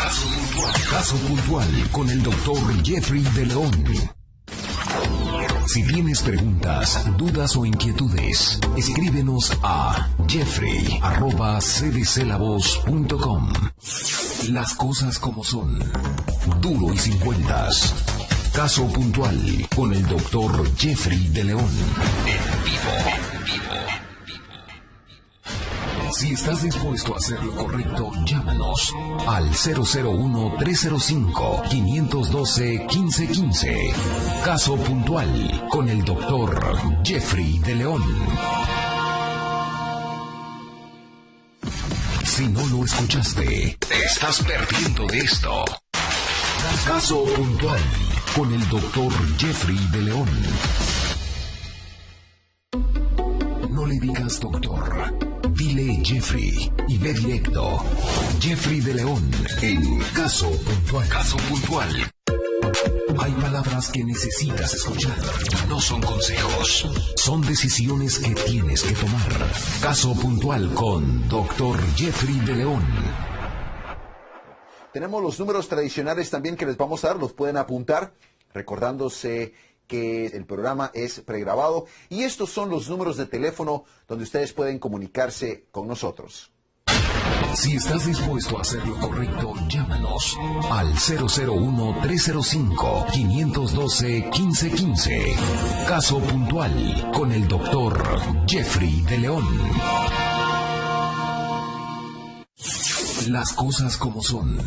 Caso puntual con el doctor Jeffrey de León. Si tienes preguntas, dudas o inquietudes, escríbenos a jeffrey@cdclavoz.com. Las cosas como son. Duro y sin vueltas. Caso puntual con el doctor Jeffrey de León. En vivo. Si estás dispuesto a hacer lo correcto, llámanos al 001-305-512-1515. Caso puntual con el doctor Jeffrey de León. Si no lo escuchaste, te estás perdiendo de esto. Caso puntual con el doctor Jeffrey de León. No le digas doctor. Dile Jeffrey y ve directo. Jeffrey de León en Caso Puntual. Caso Puntual. Hay palabras que necesitas escuchar. No son consejos. Son decisiones que tienes que tomar. Caso Puntual con Dr. Jeffrey de León. Tenemos los números tradicionales también que les vamos a dar. Los pueden apuntar recordándose que el programa es pregrabado, y estos son los números de teléfono donde ustedes pueden comunicarse con nosotros. Si estás dispuesto a hacer lo correcto, llámanos al 001-305-512-1515. Caso puntual con el doctor Jeffrey de León. Las cosas como son.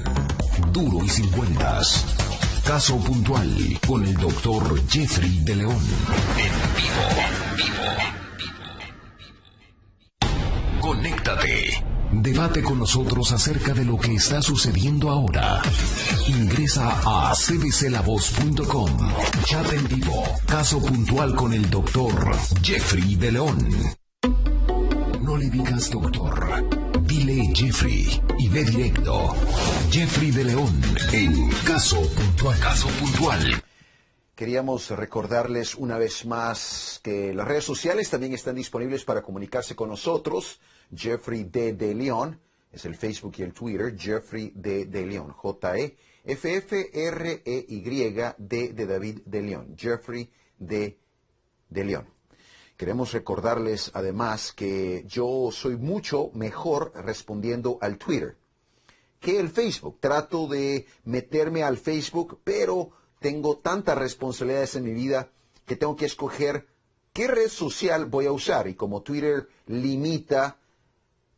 Duro y sin vueltas. Caso puntual con el doctor Jeffrey de León. En vivo. Conéctate. Debate con nosotros acerca de lo que está sucediendo ahora. Ingresa a cdclavoz.com. Chat en vivo. Caso puntual con el doctor Jeffrey de León. No le digas doctor. Dile Jeffrey y ve directo. Jeffrey de León en Caso Puntual. Caso Puntual. Queríamos recordarles una vez más que las redes sociales también están disponibles para comunicarse con nosotros. Jeffrey D. de León es el Facebook y el Twitter. Jeffrey D. de León. Jeffrey D. de David de León. Jeffrey D. de León. Queremos recordarles además que yo soy mucho mejor respondiendo al Twitter que el Facebook. Trato de meterme al Facebook, pero tengo tantas responsabilidades en mi vida que tengo que escoger qué red social voy a usar. Y como Twitter limita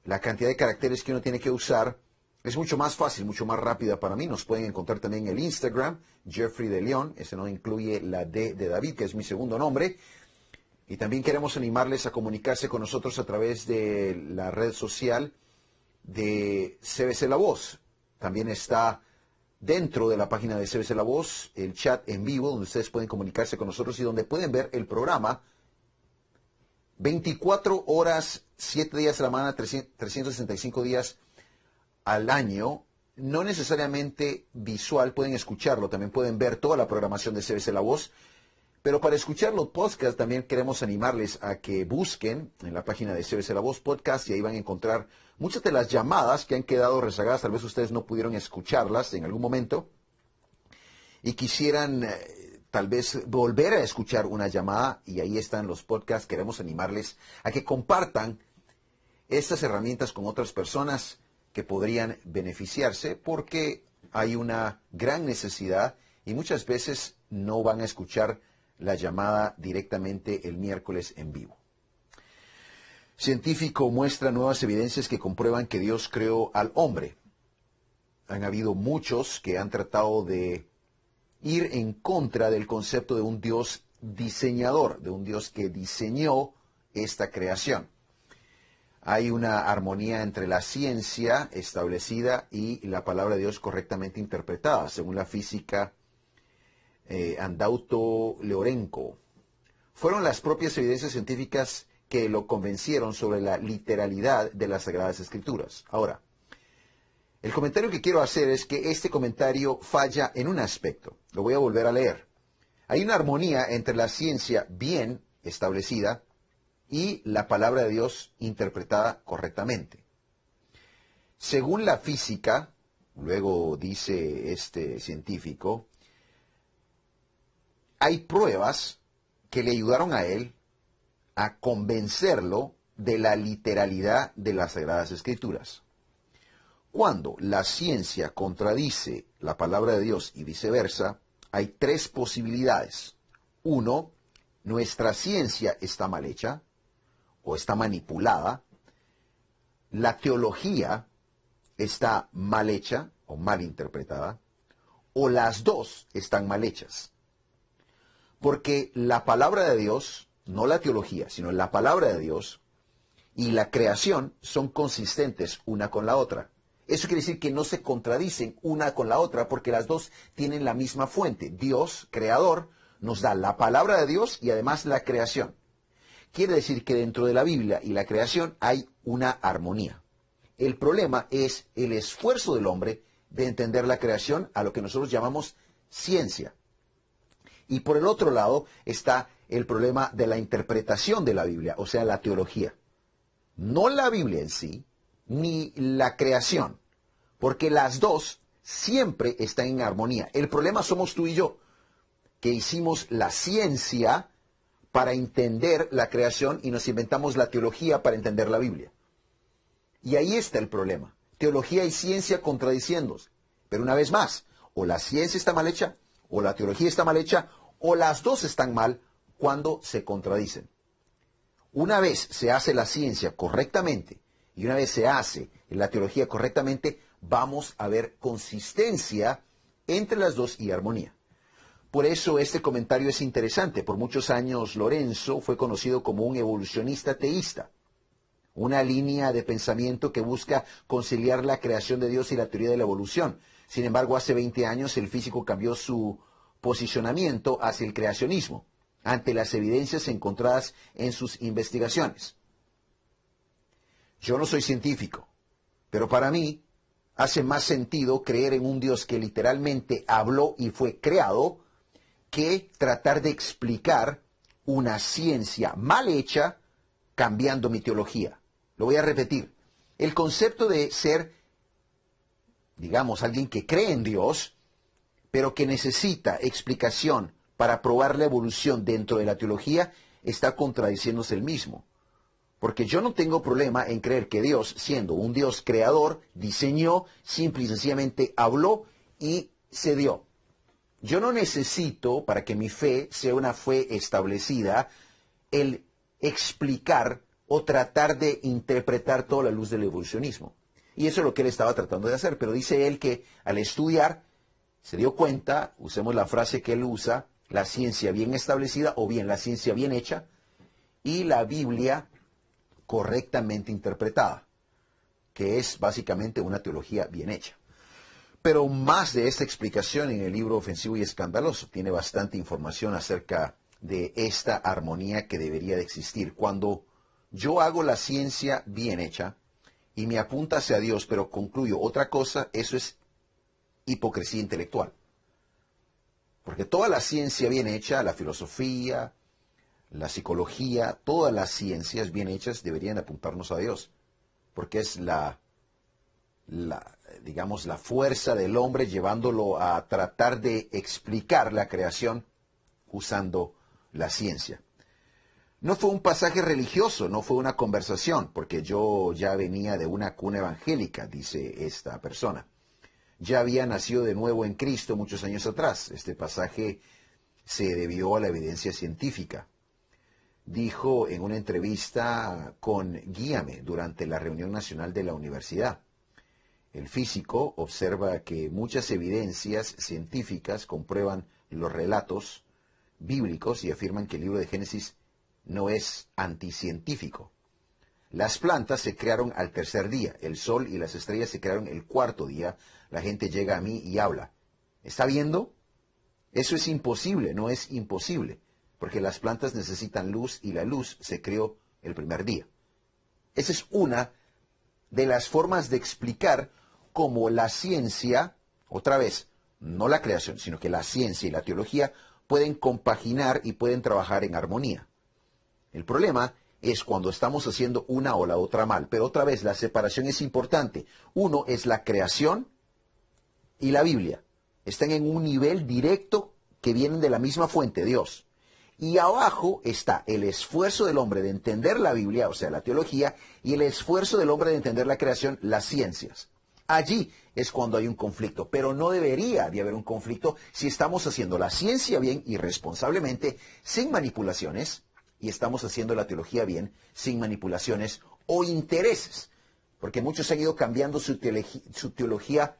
la cantidad de caracteres que uno tiene que usar, es mucho más fácil, mucho más rápida para mí. Nos pueden encontrar también en el Instagram, Jeffrey de León. Ese no incluye la D de David, que es mi segundo nombre. Y también queremos animarles a comunicarse con nosotros a través de la red social de CBC La Voz. También está dentro de la página de CBC La Voz el chat en vivo, donde ustedes pueden comunicarse con nosotros y donde pueden ver el programa 24 horas, 7 días a la semana, 365 días al año. No necesariamente visual, pueden escucharlo, también pueden ver toda la programación de CBC La Voz. Pero para escuchar los podcasts también queremos animarles a que busquen en la página de CBC La Voz Podcast, y ahí van a encontrar muchas de las llamadas que han quedado rezagadas. Tal vez ustedes no pudieron escucharlas en algún momento y quisieran tal vez volver a escuchar una llamada, y ahí están los podcasts. Queremos animarles a que compartan estas herramientas con otras personas que podrían beneficiarse, porque hay una gran necesidad y muchas veces no van a escuchar la llamada directamente el miércoles en vivo. Científico muestra nuevas evidencias que comprueban que Dios creó al hombre. Han habido muchos que han tratado de ir en contra del concepto de un Dios diseñador, de un Dios que diseñó esta creación. Hay una armonía entre la ciencia establecida y la palabra de Dios correctamente interpretada, según la física Andauto Leorenko. Fueron las propias evidencias científicas que lo convencieron sobre la literalidad de las Sagradas Escrituras. Ahora, el comentario que quiero hacer es que este comentario falla en un aspecto. Lo voy a volver a leer. Hay una armonía entre la ciencia bien establecida y la palabra de Dios interpretada correctamente. Según la física, Luego dice este científico, hay pruebas que le ayudaron a él a convencerlo de la literalidad de las Sagradas Escrituras. Cuando la ciencia contradice la palabra de Dios y viceversa, hay tres posibilidades. Uno, nuestra ciencia está mal hecha o está manipulada. La teología está mal hecha o mal interpretada. O las dos están mal hechas. Porque la palabra de Dios, no la teología, sino la palabra de Dios y la creación son consistentes una con la otra. Eso quiere decir que no se contradicen una con la otra porque las dos tienen la misma fuente. Dios, creador, nos da la palabra de Dios y además la creación. Quiere decir que dentro de la Biblia y la creación hay una armonía. El problema es el esfuerzo del hombre de entender la creación a lo que nosotros llamamos ciencia. Y por el otro lado está el problema de la interpretación de la Biblia, o sea, la teología. No la Biblia en sí, ni la creación, porque las dos siempre están en armonía. El problema somos tú y yo, que hicimos la ciencia para entender la creación y nos inventamos la teología para entender la Biblia. Y ahí está el problema. Teología y ciencia contradiciéndose. Pero una vez más, o la ciencia está mal hecha, o la teología está mal hecha, o las dos están mal cuando se contradicen. Una vez se hace la ciencia correctamente y una vez se hace la teología correctamente, vamos a ver consistencia entre las dos y armonía. Por eso este comentario es interesante. Por muchos años Lorenzo fue conocido como un evolucionista teísta, una línea de pensamiento que busca conciliar la creación de Dios y la teoría de la evolución. Sin embargo, hace 20 años el físico cambió su posicionamiento hacia el creacionismo, ante las evidencias encontradas en sus investigaciones. Yo no soy científico, pero para mí hace más sentido creer en un Dios que literalmente habló y fue creado que tratar de explicar una ciencia mal hecha cambiando mi teología. Lo voy a repetir. El concepto de ser, digamos, alguien que cree en Dios, pero que necesita explicación para probar la evolución dentro de la teología, está contradiciéndose el mismo. Porque yo no tengo problema en creer que Dios, siendo un Dios creador, diseñó, simple y sencillamente habló y se dio. Yo no necesito, para que mi fe sea una fe establecida, el explicar o tratar de interpretar toda la luz del evolucionismo. Y eso es lo que él estaba tratando de hacer. Pero dice él que al estudiar se dio cuenta, usemos la frase que él usa, la ciencia bien establecida o bien la ciencia bien hecha y la Biblia correctamente interpretada, que es básicamente una teología bien hecha. Pero más de esta explicación en el libro Ofensivo y Escandaloso. Tiene bastante información acerca de esta armonía que debería de existir. Cuando yo hago la ciencia bien hecha y me apunta hacia Dios, pero concluyo otra cosa, eso es hipocresía intelectual. Porque toda la ciencia bien hecha, la filosofía, la psicología, todas las ciencias bien hechas deberían apuntarnos a Dios. Porque es digamos, la fuerza del hombre llevándolo a tratar de explicar la creación usando la ciencia. No fue un pasaje religioso, no fue una conversación, porque yo ya venía de una cuna evangélica, dice esta persona. Ya había nacido de nuevo en Cristo muchos años atrás. Este pasaje se debió a la evidencia científica. Dijo en una entrevista con Guíame durante la reunión nacional de la universidad. El físico observa que muchas evidencias científicas comprueban los relatos bíblicos y afirman que el libro de Génesis no es anticientífico. Las plantas se crearon al tercer día, el sol y las estrellas se crearon el cuarto día. La gente llega a mí y habla. ¿Está viendo? Eso es imposible, no es imposible, porque las plantas necesitan luz y la luz se creó el primer día. Esa es una de las formas de explicar cómo la ciencia, otra vez, no la creación, sino que la ciencia y la teología pueden compaginar y pueden trabajar en armonía. El problema es cuando estamos haciendo una o la otra mal, pero otra vez la separación es importante. Uno es la creación y la Biblia están en un nivel directo que vienen de la misma fuente, Dios. Y abajo está el esfuerzo del hombre de entender la Biblia, o sea, la teología, y el esfuerzo del hombre de entender la creación, las ciencias. Allí es cuando hay un conflicto, pero no debería de haber un conflicto si estamos haciendo la ciencia bien y responsablemente, sin manipulaciones, y estamos haciendo la teología bien, sin manipulaciones o intereses, porque muchos han ido cambiando su teología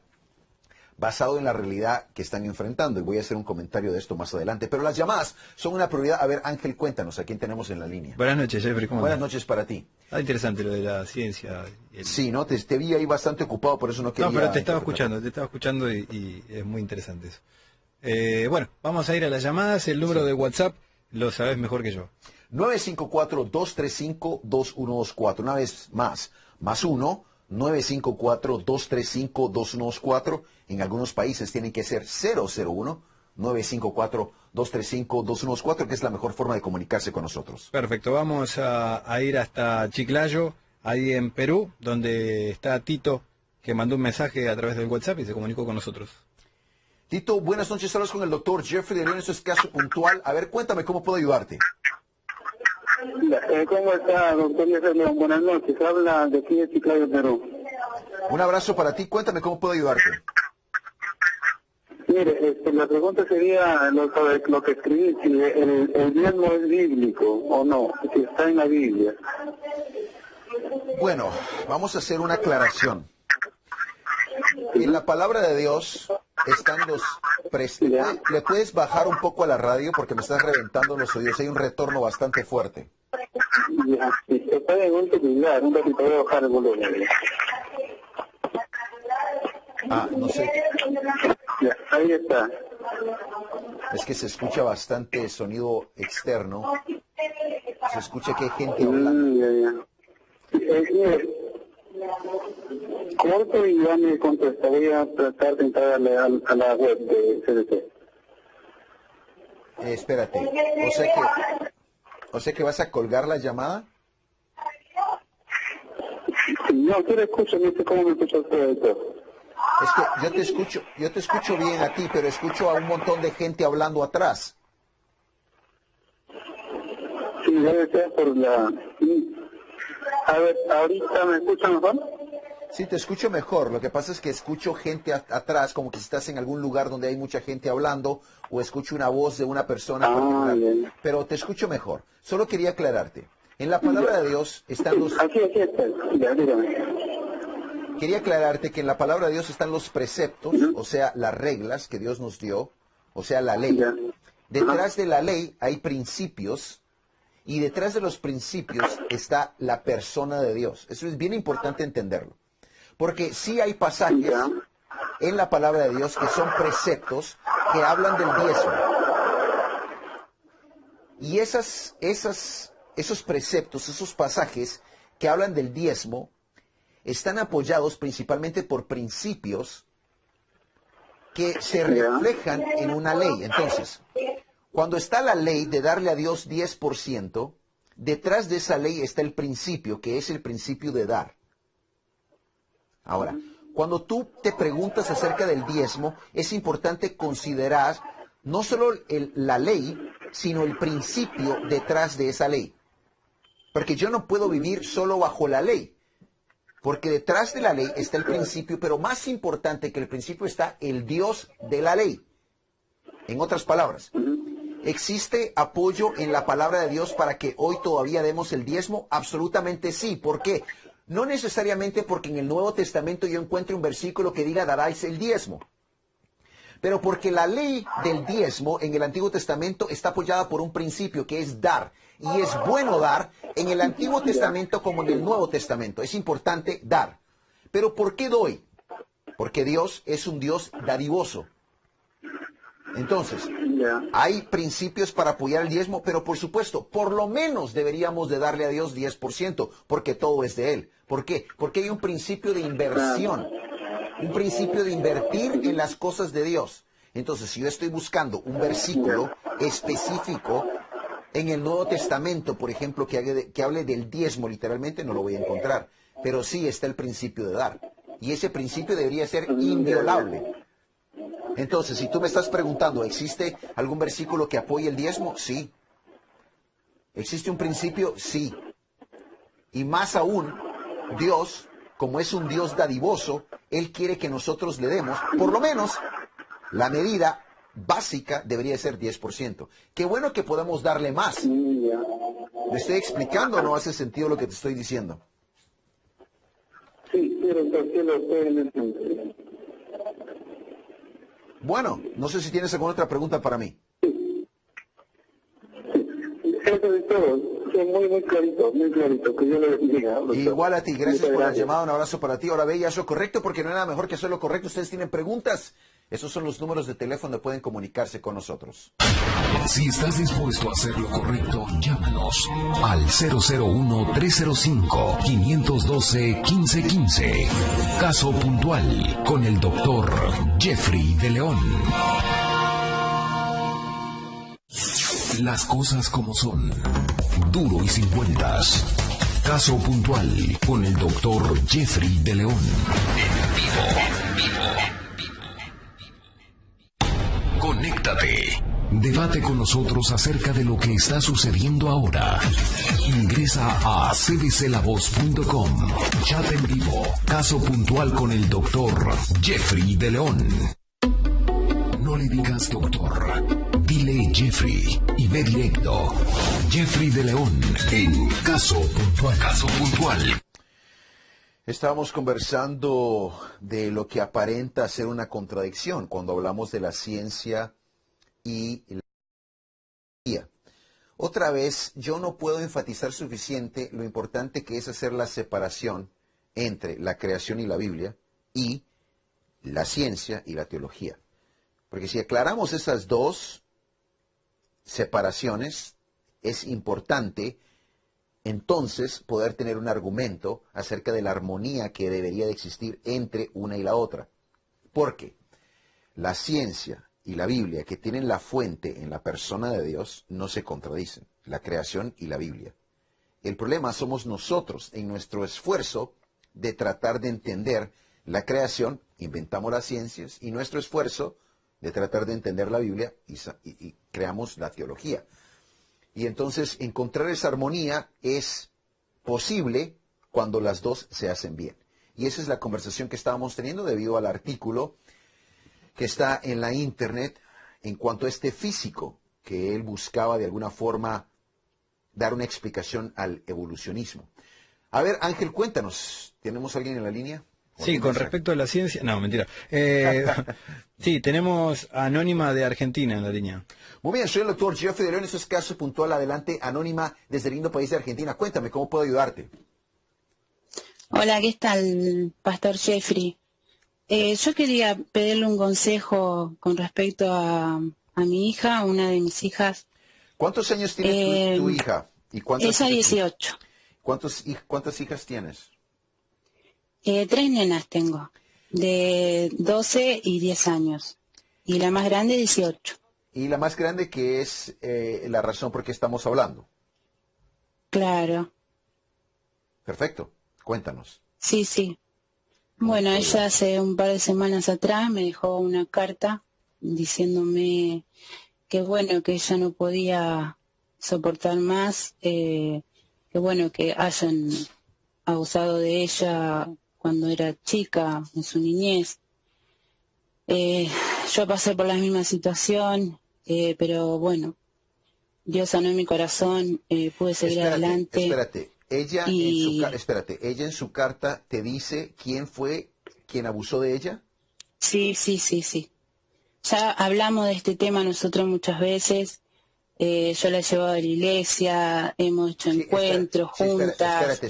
basado en la realidad que están enfrentando, y voy a hacer un comentario de esto más adelante. Pero las llamadas son una prioridad. A ver, Ángel, cuéntanos, ¿a quién tenemos en la línea? Buenas noches, Jeffrey, ¿cómo Buenas andas? noches para ti. Ah, interesante lo de la ciencia. Sí, ¿no? Te vi ahí bastante ocupado, por eso no quería... No, pero te estaba interrumpirte. escuchando y es muy interesante eso. Bueno, vamos a ir a las llamadas. El número de WhatsApp lo sabes mejor que yo. 954-235-2124. Una vez más, +1 954-235-2124. En algunos países tienen que ser 001 954-235-2124, que es la mejor forma de comunicarse con nosotros. Perfecto, vamos a ir hasta Chiclayo, ahí en Perú, donde está Tito, que mandó un mensaje a través del WhatsApp y se comunicó con nosotros. Tito, buenas noches. Hablas con el doctor Jeffrey de León. Eso es caso puntual. A ver, cuéntame cómo puedo ayudarte. ¿Cómo está, doctor Jeffrey? Buenas noches. Habla de aquí de Chiclayo, Perú. Un abrazo para ti. Cuéntame cómo puedo ayudarte. Mire, la pregunta sería lo que escribí, si el diezmo es bíblico o no, si está en la Biblia. Bueno, vamos a hacer una aclaración. En la palabra de Dios están los... ¿Le puedes bajar un poco a la radio porque me estás reventando los oídos? Hay un retorno bastante fuerte. Ya, si está en un celular, un ratito voy a bajar el volumen. Ah, no sé. Ya, ahí está. Es que se escucha bastante sonido externo. Se escucha que hay gente hablando. Ya, ya. Mire, como ahorita ya me contesta, voy a tratar de entrar a la web de CDC. Espérate. O sea que vas a colgar la llamada. No, yo le escucho, no sé cómo me escucha usted de todo. Es que yo te escucho bien a ti, pero escucho a un montón de gente hablando atrás. Sí, debe ser por la... A ver, ¿ahorita me escucha mejor? Sí, te escucho mejor. Lo que pasa es que escucho gente atrás, como que si estás en algún lugar donde hay mucha gente hablando, o escucho una voz de una persona particular. Bien. Pero te escucho mejor. Solo quería aclararte. En la palabra de Dios están los... Aquí está. Ya, dígame. Quería aclararte que en la palabra de Dios están los preceptos, o sea, las reglas que Dios nos dio, o sea, la ley. Ya. Detrás de la ley hay principios, y detrás de los principios está la persona de Dios. Eso es bien importante entenderlo. Porque sí hay pasajes Ya. en la palabra de Dios que son preceptos que hablan del diezmo. Y esos preceptos, esos pasajes que hablan del diezmo, están apoyados principalmente por principios que se reflejan en una ley. Entonces, cuando está la ley de darle a Dios 10%, detrás de esa ley está el principio, que es el principio de dar. Ahora, cuando tú te preguntas acerca del diezmo, es importante considerar no solo la ley, sino el principio detrás de esa ley. Porque yo no puedo vivir solo bajo la ley. Porque detrás de la ley está el principio, pero más importante que el principio está el Dios de la ley. En otras palabras, ¿existe apoyo en la palabra de Dios para que hoy todavía demos el diezmo? Absolutamente sí. ¿Por qué? No necesariamente porque en el Nuevo Testamento yo encuentre un versículo que diga daráis el diezmo. Pero porque la ley del diezmo en el Antiguo Testamento está apoyada por un principio que es dar. Y es bueno dar en el Antiguo Testamento como en el Nuevo Testamento. Es importante dar. Pero ¿por qué doy? Porque Dios es un Dios dadivoso. Entonces, hay principios para apoyar el diezmo, pero por supuesto, por lo menos deberíamos de darle a Dios 10%, porque todo es de Él. ¿Por qué? Porque hay un principio de inversión, un principio de invertir en las cosas de Dios. Entonces, si yo estoy buscando un versículo específico en el Nuevo Testamento, por ejemplo, que hable del diezmo, literalmente no lo voy a encontrar, pero sí está el principio de dar. Y ese principio debería ser inviolable. Entonces, si tú me estás preguntando, ¿existe algún versículo que apoye el diezmo? Sí. ¿Existe un principio? Sí. Y más aún, Dios, como es un Dios dadivoso, Él quiere que nosotros le demos, por lo menos, la medida básica debería ser 10%. Qué bueno que podemos darle más. Ya. ¿Me estoy explicando o no hace sentido lo que te estoy diciendo? Sí, pero ¿por qué lo pueden entender? Bueno, no sé si tienes alguna otra pregunta para mí. Eso es todo. Sí, muy clarito, que yo le bendiga. doctor. Igual a ti, gracias Muchas por la gracias. llamada, un abrazo para ti. Ahora ve y haz lo correcto porque no hay nada mejor que hacer lo correcto. Ustedes tienen preguntas. Esos son los números de teléfono donde pueden comunicarse con nosotros. Si estás dispuesto a hacer lo correcto, llámanos al 001-305-512-1515. Caso puntual con el doctor Jeffrey de León. Las cosas como son. Duro y sin vueltas. Caso puntual con el doctor Jeffrey de León. En vivo. Conéctate. Debate con nosotros acerca de lo que está sucediendo ahora. Ingresa a cdclavoz.com. Chat en vivo. Caso puntual con el doctor Jeffrey de León. No le digas doctor. Dile Jeffrey y ve directo. Jeffrey de León en Caso Puntual. Caso Puntual. Estábamos conversando de lo que aparenta ser una contradicción cuando hablamos de la ciencia y la tecnología. Otra vez, yo no puedo enfatizar suficiente lo importante que es hacer la separación entre la creación y la Biblia y la ciencia y la teología. Porque si aclaramos esas dos separaciones, es importante entonces poder tener un argumento acerca de la armonía que debería de existir entre una y la otra. Porque la ciencia y la Biblia, que tienen la fuente en la persona de Dios, no se contradicen, la creación y la Biblia. El problema somos nosotros en nuestro esfuerzo de tratar de entender la creación, inventamos las ciencias, y nuestro esfuerzo de tratar de entender la Biblia y creamos la teología. Y entonces encontrar esa armonía es posible cuando las dos se hacen bien. Y esa es la conversación que estábamos teniendo debido al artículo que está en la internet en cuanto a este físico, que él buscaba de alguna forma dar una explicación al evolucionismo. A ver, Ángel, cuéntanos, ¿tenemos a alguien en la línea? Sí, con respecto a la ciencia... No, mentira. Sí, tenemos a Anónima de Argentina en la línea. Muy bien, soy el doctor Jeffrey de León, eso es Caso Puntual. Adelante, Anónima, desde el lindo país de Argentina. Cuéntame, ¿cómo puedo ayudarte? Hola, ¿qué tal, Pastor Jeffrey? Yo quería pedirle un consejo con respecto a mi hija, una de mis hijas. ¿Cuántos años tiene tu hija? ¿Y Ella 18. ¿Cuántas hijas tienes? 3 nenas tengo, de 12 y 10 años. Y la más grande, 18. Y la más grande, que es la razón por qué estamos hablando. Claro. Perfecto, cuéntanos. Sí, sí. Bueno, ella hace un par de semanas atrás me dejó una carta diciéndome que bueno, que ella no podía soportar más, que bueno, que hayan abusado de ella cuando era chica, en su niñez. Yo pasé por la misma situación, pero bueno, Dios sanó mi corazón, pude seguir adelante. Espérate. Ella en su carta te dice quién fue quien abusó de ella. Sí. Ya hablamos de este tema nosotros muchas veces. Yo la he llevado a la iglesia, hemos hecho encuentros juntas.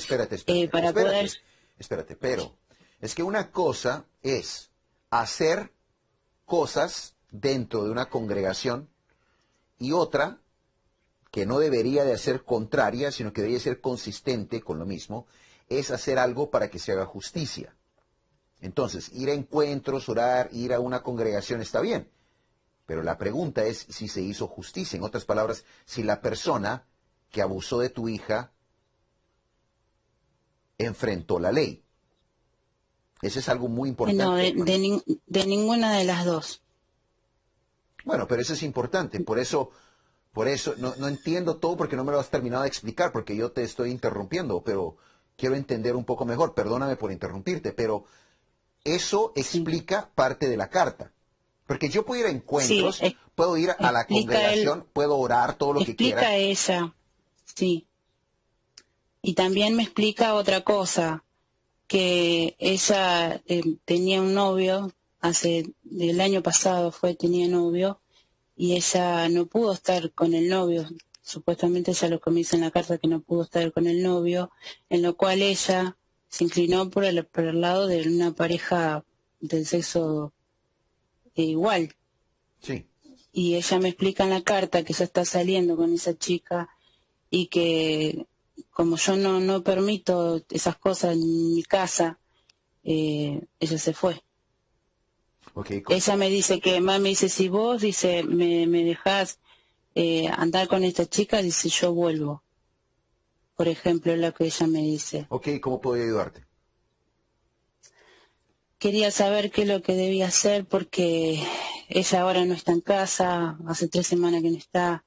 Espérate, pero es que una cosa es hacer cosas dentro de una congregación y otra que no debería de ser contraria, sino que debería ser consistente con lo mismo, es hacer algo para que se haga justicia. Entonces, ir a encuentros, orar, ir a una congregación está bien, pero la pregunta es si se hizo justicia. En otras palabras, si la persona que abusó de tu hija enfrentó la ley. Eso es algo muy importante. No, de ninguna de las dos. Bueno, pero eso es importante. Por eso no entiendo todo porque no me lo has terminado de explicar, porque yo te estoy interrumpiendo, pero quiero entender un poco mejor. Perdóname por interrumpirte, pero eso explica parte de la carta. Porque yo puedo ir a encuentros, Sí, puedo ir a la explica congregación, puedo orar todo lo que quiera. explica ella, sí. Y también me explica otra cosa, que ella tenía un novio, el año pasado tenía novio, y ella no pudo estar con el novio. Supuestamente ella lo que me dice en la carta que no pudo estar con el novio, en lo cual ella se inclinó por el lado de una pareja del sexo igual. Sí. Y ella me explica en la carta que ella está saliendo con esa chica y que como yo no permito esas cosas en mi casa, ella se fue. Okay. Ella me dice que, mami, dice, si vos, dice, me dejás andar con esta chica, dice, yo vuelvo. Por ejemplo, es lo que ella me dice. Ok, ¿cómo puedo ayudarte? Quería saber qué es lo que debía hacer porque ella ahora no está en casa, hace 3 semanas que no está.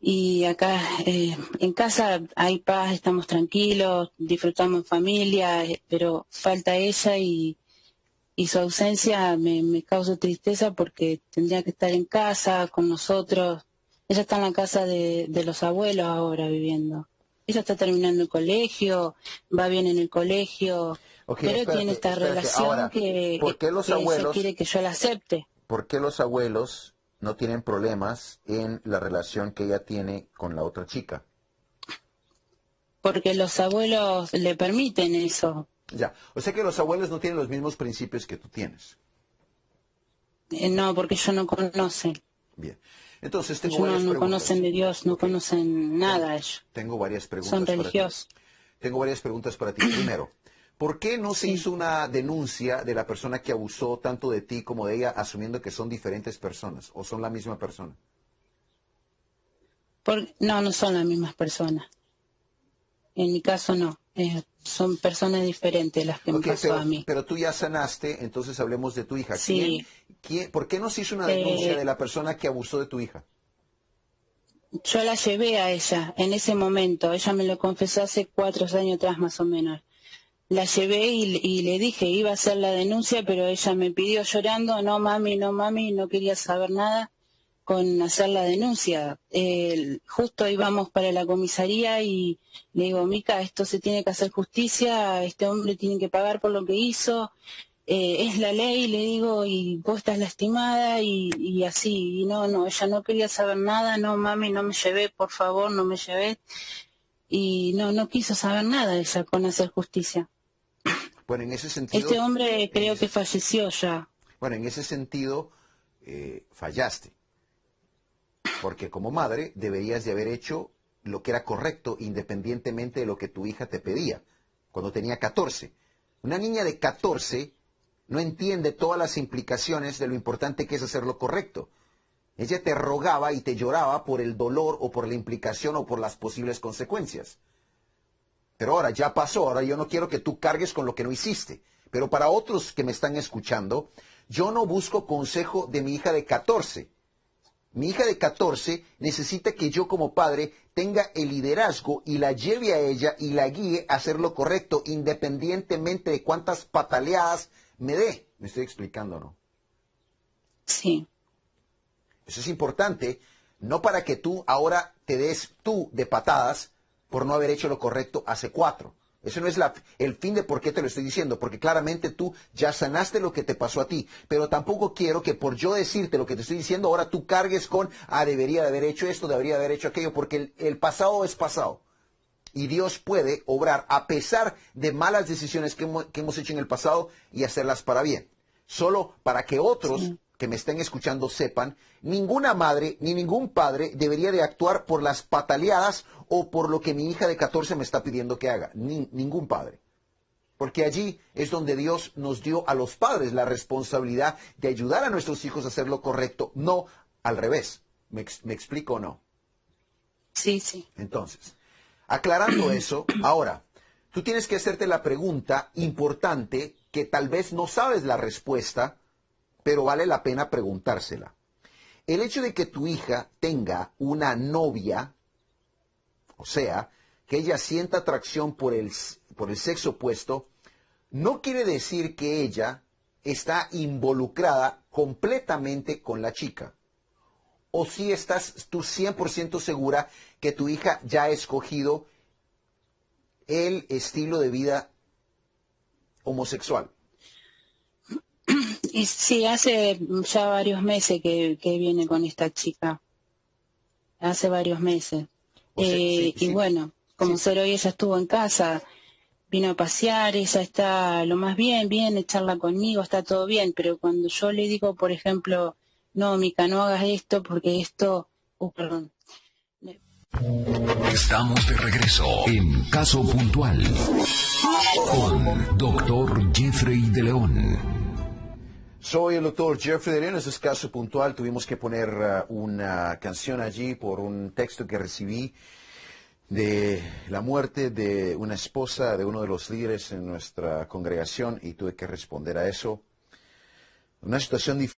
Y acá en casa hay paz, estamos tranquilos, disfrutamos en familia, pero falta ella y su ausencia me causa tristeza porque tendría que estar en casa con nosotros. Ella está en la casa de los abuelos ahora viviendo. Ella está terminando el colegio, va bien en el colegio, Ok, pero espérate, tiene esta espérate. relación Ahora, ¿por qué los que ella abuelos- quiere que yo la acepte. ¿Por qué los abuelos no tienen problemas en la relación que ella tiene con la otra chica? Porque los abuelos le permiten eso. Ya, o sea que los abuelos no tienen los mismos principios que tú tienes. No, porque ellos no conocen. Bien, entonces tengo Ellos varias no preguntas. conocen de Dios, no Ok. conocen nada ellos. Tengo varias preguntas Son para ti. religiosos. Tengo varias preguntas para ti. Primero, ¿por qué no se Sí. hizo una denuncia de la persona que abusó tanto de ti como de ella, asumiendo que son diferentes personas o son la misma persona? No son las mismas personas. En mi caso no. Son personas diferentes las que me Ok, pasó a mí. pero tú ya sanaste, entonces hablemos de tu hija. Sí. ¿Por qué no se hizo una denuncia de la persona que abusó de tu hija? Yo la llevé a ella en ese momento. Ella me lo confesó hace 4 años atrás más o menos. La llevé y le dije, iba a hacer la denuncia, pero ella me pidió llorando, no mami, no quería saber nada con hacer la denuncia. Justo íbamos para la comisaría y le digo, Mica, esto se tiene que hacer justicia, este hombre tiene que pagar por lo que hizo, es la ley, le digo, y vos estás lastimada y así. Y no, ella no quería saber nada, no mami, no me llevé, por favor, no me llevé. Y no quiso saber nada ella con hacer justicia. Bueno, en ese sentido... Este hombre creo que falleció ya. Bueno, en ese sentido, fallaste. Porque como madre deberías de haber hecho lo que era correcto independientemente de lo que tu hija te pedía cuando tenía 14. Una niña de 14 no entiende todas las implicaciones de lo importante que es hacer lo correcto. Ella te rogaba y te lloraba por el dolor o por la implicación o por las posibles consecuencias. Pero ahora ya pasó, ahora yo no quiero que tú cargues con lo que no hiciste. Pero para otros que me están escuchando, yo no busco consejo de mi hija de 14. Mi hija de 14 necesita que yo como padre tenga el liderazgo y la lleve a ella y la guíe a hacer lo correcto independientemente de cuántas pataleadas me dé. ¿Me estoy explicando, no? Sí. Eso es importante, no para que tú ahora te des tú de patadas por no haber hecho lo correcto hace 4. Eso no es el fin de por qué te lo estoy diciendo, porque claramente tú ya sanaste lo que te pasó a ti, pero tampoco quiero que por yo decirte lo que te estoy diciendo, ahora tú cargues con, debería de haber hecho esto, debería de haber hecho aquello, porque el pasado es pasado. Y Dios puede obrar a pesar de malas decisiones que hemos hecho en el pasado y hacerlas para bien. Solo para que otros que me estén escuchando sepan, ninguna madre ni ningún padre debería de actuar por las pataleadas o por lo que mi hija de 14 me está pidiendo que haga. Ningún padre. Porque allí es donde Dios nos dio a los padres la responsabilidad de ayudar a nuestros hijos a hacer lo correcto, no al revés. ¿Me explico o no? Sí, sí. Entonces, aclarando eso, ahora, tú tienes que hacerte la pregunta importante que tal vez no sabes la respuesta, pero vale la pena preguntársela. el hecho de que tu hija tenga una novia, o sea, que ella sienta atracción por el sexo opuesto, no quiere decir que ella está involucrada completamente con la chica. ¿O si estás tú 100% segura que tu hija ya ha escogido el estilo de vida homosexual? Y sí, hace ya varios meses que viene con esta chica. Hace varios meses. O sea, sí, Y sí, bueno, como sí. ser hoy ella estuvo en casa, vino a pasear, ella está lo más bien, viene, charla conmigo, está todo bien, pero cuando yo le digo, por ejemplo, no, Mica, no hagas esto porque esto, perdón. Estamos de regreso en Caso Puntual con Dr. Jeffrey de León. Soy el doctor Jeffrey de León, ese es Caso Puntual. Tuvimos que poner una canción allí por un texto que recibí de la muerte de una esposa de uno de los líderes en nuestra congregación y tuve que responder a eso. Una situación difícil,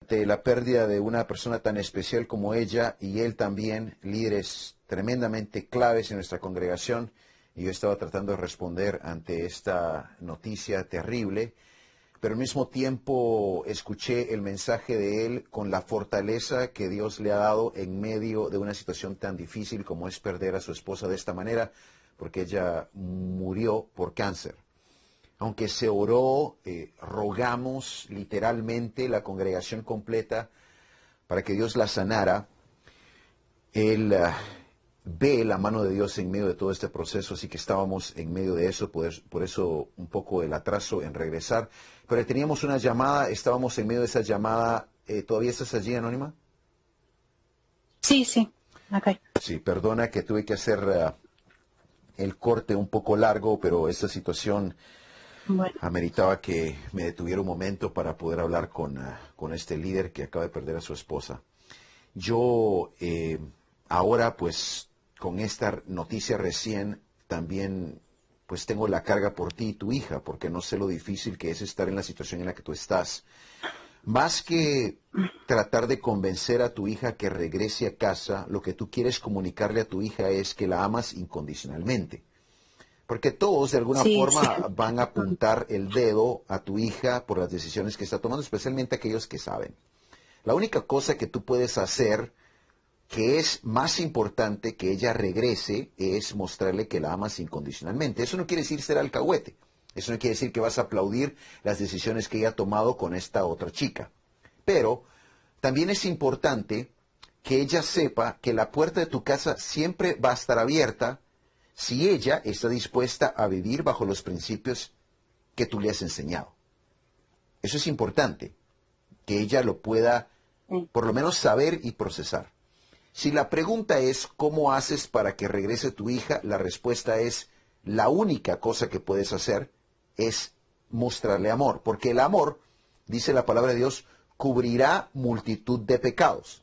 la pérdida de una persona tan especial como ella y él también, líderes tremendamente claves en nuestra congregación, y yo estaba tratando de responder ante esta noticia terrible, pero al mismo tiempo escuché el mensaje de él con la fortaleza que Dios le ha dado en medio de una situación tan difícil como es perder a su esposa de esta manera, porque ella murió por cáncer. Aunque se oró, rogamos literalmente la congregación completa para que Dios la sanara, él ve la mano de Dios en medio de todo este proceso, así que estábamos en medio de eso, por eso un poco el atraso en regresar. Pero teníamos una llamada, estábamos en medio de esa llamada. ¿Todavía estás allí, Anónima? Sí, sí, acá. Sí, perdona que tuve que hacer el corte un poco largo, pero esta situación Bueno, ameritaba que me detuviera un momento para poder hablar con este líder que acaba de perder a su esposa. Yo ahora, pues, con esta noticia recién, también pues tengo la carga por ti y tu hija, porque no sé lo difícil que es estar en la situación en la que tú estás. Más que tratar de convencer a tu hija que regrese a casa, lo que tú quieres comunicarle a tu hija es que la amas incondicionalmente. Porque todos de alguna sí, sí. forma van a apuntar el dedo a tu hija por las decisiones que está tomando, especialmente aquellos que saben. La única cosa que tú puedes hacer, que es más importante que ella regrese, es mostrarle que la amas incondicionalmente. Eso no quiere decir ser alcahuete. Eso no quiere decir que vas a aplaudir las decisiones que ella ha tomado con esta otra chica. Pero también es importante que ella sepa que la puerta de tu casa siempre va a estar abierta si ella está dispuesta a vivir bajo los principios que tú le has enseñado. Eso es importante, que ella lo pueda por lo menos saber y procesar. Si la pregunta es ¿cómo haces para que regrese tu hija? La respuesta es la única cosa que puedes hacer es mostrarle amor, porque el amor, dice la palabra de Dios, cubrirá multitud de pecados.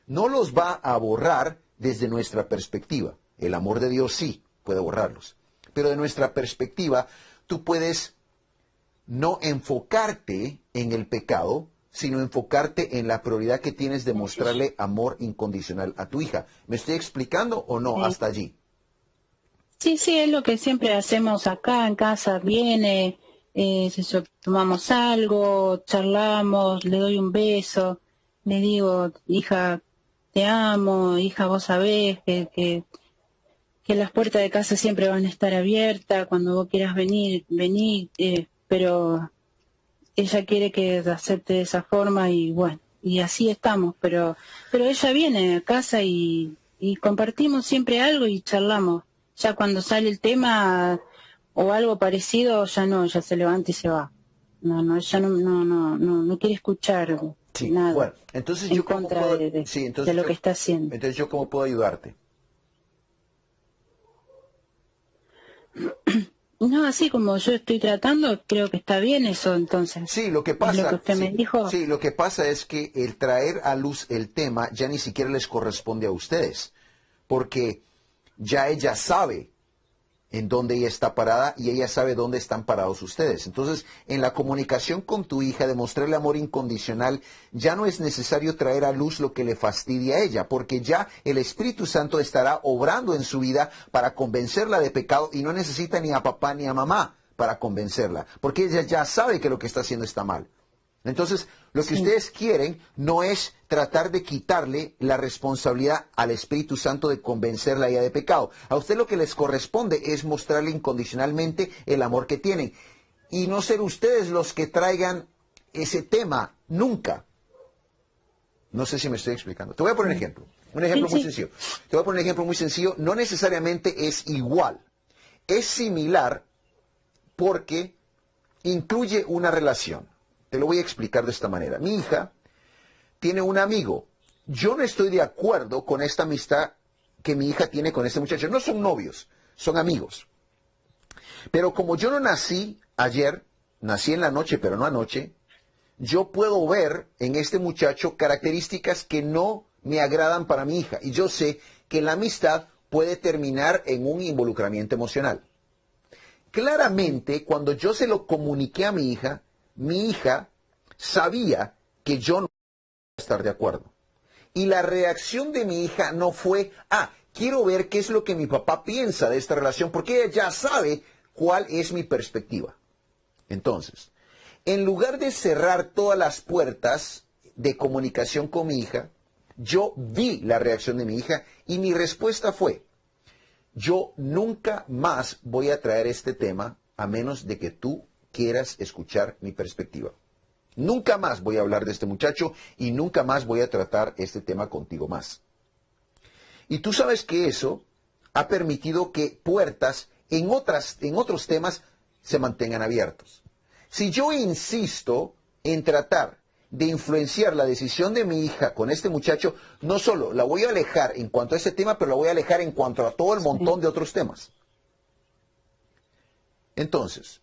No los va a borrar desde nuestra perspectiva. El amor de Dios sí puede borrarlos. Pero de nuestra perspectiva, tú puedes no enfocarte en el pecado, sino enfocarte en la prioridad que tienes de mostrarle amor incondicional a tu hija. ¿Me estoy explicando o no hasta allí? Sí, sí, es lo que siempre hacemos acá en casa. Viene, tomamos algo, charlamos, le doy un beso, le digo, hija, te amo, hija, vos sabés que las puertas de casa siempre van a estar abiertas, cuando vos quieras venir, vení, pero ella quiere que acepte de esa forma y bueno, y así estamos, pero ella viene a casa y compartimos siempre algo y charlamos. Ya cuando sale el tema o algo parecido, ya se levanta y se va. Ella no quiere escuchar Sí, nada bueno, entonces en yo cómo contra puedo, de sí, entonces lo yo, que está haciendo. entonces yo cómo puedo ayudarte. No, así como yo estoy tratando, creo que está bien eso, entonces. Sí, lo que Es lo pasa, que usted me dijo. sí, lo que pasa es que el traer a luz el tema ya ni siquiera les corresponde a ustedes, porque ya ella sabe en dónde ella está parada y ella sabe dónde están parados ustedes. Entonces, en la comunicación con tu hija, demostrarle amor incondicional, ya no es necesario traer a luz lo que le fastidia a ella, porque ya el Espíritu Santo estará obrando en su vida para convencerla de pecado y no necesita ni a papá ni a mamá para convencerla, porque ella ya sabe que lo que está haciendo está mal. Entonces, lo que ustedes quieren no es tratar de quitarle la responsabilidad al Espíritu Santo de convencerla a ella de pecado. A usted lo que les corresponde es mostrarle incondicionalmente el amor que tienen. Y no ser ustedes los que traigan ese tema nunca. No sé si me estoy explicando. Te voy a poner un ejemplo. Un ejemplo muy sencillo. Te voy a poner un ejemplo muy sencillo. No necesariamente es igual. Es similar porque incluye una relación. Te lo voy a explicar de esta manera. Mi hija tiene un amigo. Yo no estoy de acuerdo con esta amistad que mi hija tiene con este muchacho. No son novios, son amigos. Pero como yo no nací ayer, nací en la noche, pero no anoche, yo puedo ver en este muchacho características que no me agradan para mi hija. Y yo sé que la amistad puede terminar en un involucramiento emocional. Claramente, cuando yo se lo comuniqué a mi hija sabía que yo no iba a estar de acuerdo. Y la reacción de mi hija no fue, quiero ver qué es lo que mi papá piensa de esta relación, porque ella ya sabe cuál es mi perspectiva. Entonces, en lugar de cerrar todas las puertas de comunicación con mi hija, yo vi la reacción de mi hija y mi respuesta fue, yo nunca más voy a traer este tema a menos de que tú quieras escuchar mi perspectiva. Nunca más voy a hablar de este muchacho y nunca más voy a tratar este tema contigo más. Y tú sabes que eso ha permitido que puertas en otros temas se mantengan abiertos. Si yo insisto en tratar de influenciar la decisión de mi hija con este muchacho, no solo la voy a alejar en cuanto a ese tema, pero la voy a alejar en cuanto a todo el montón de otros temas. Entonces,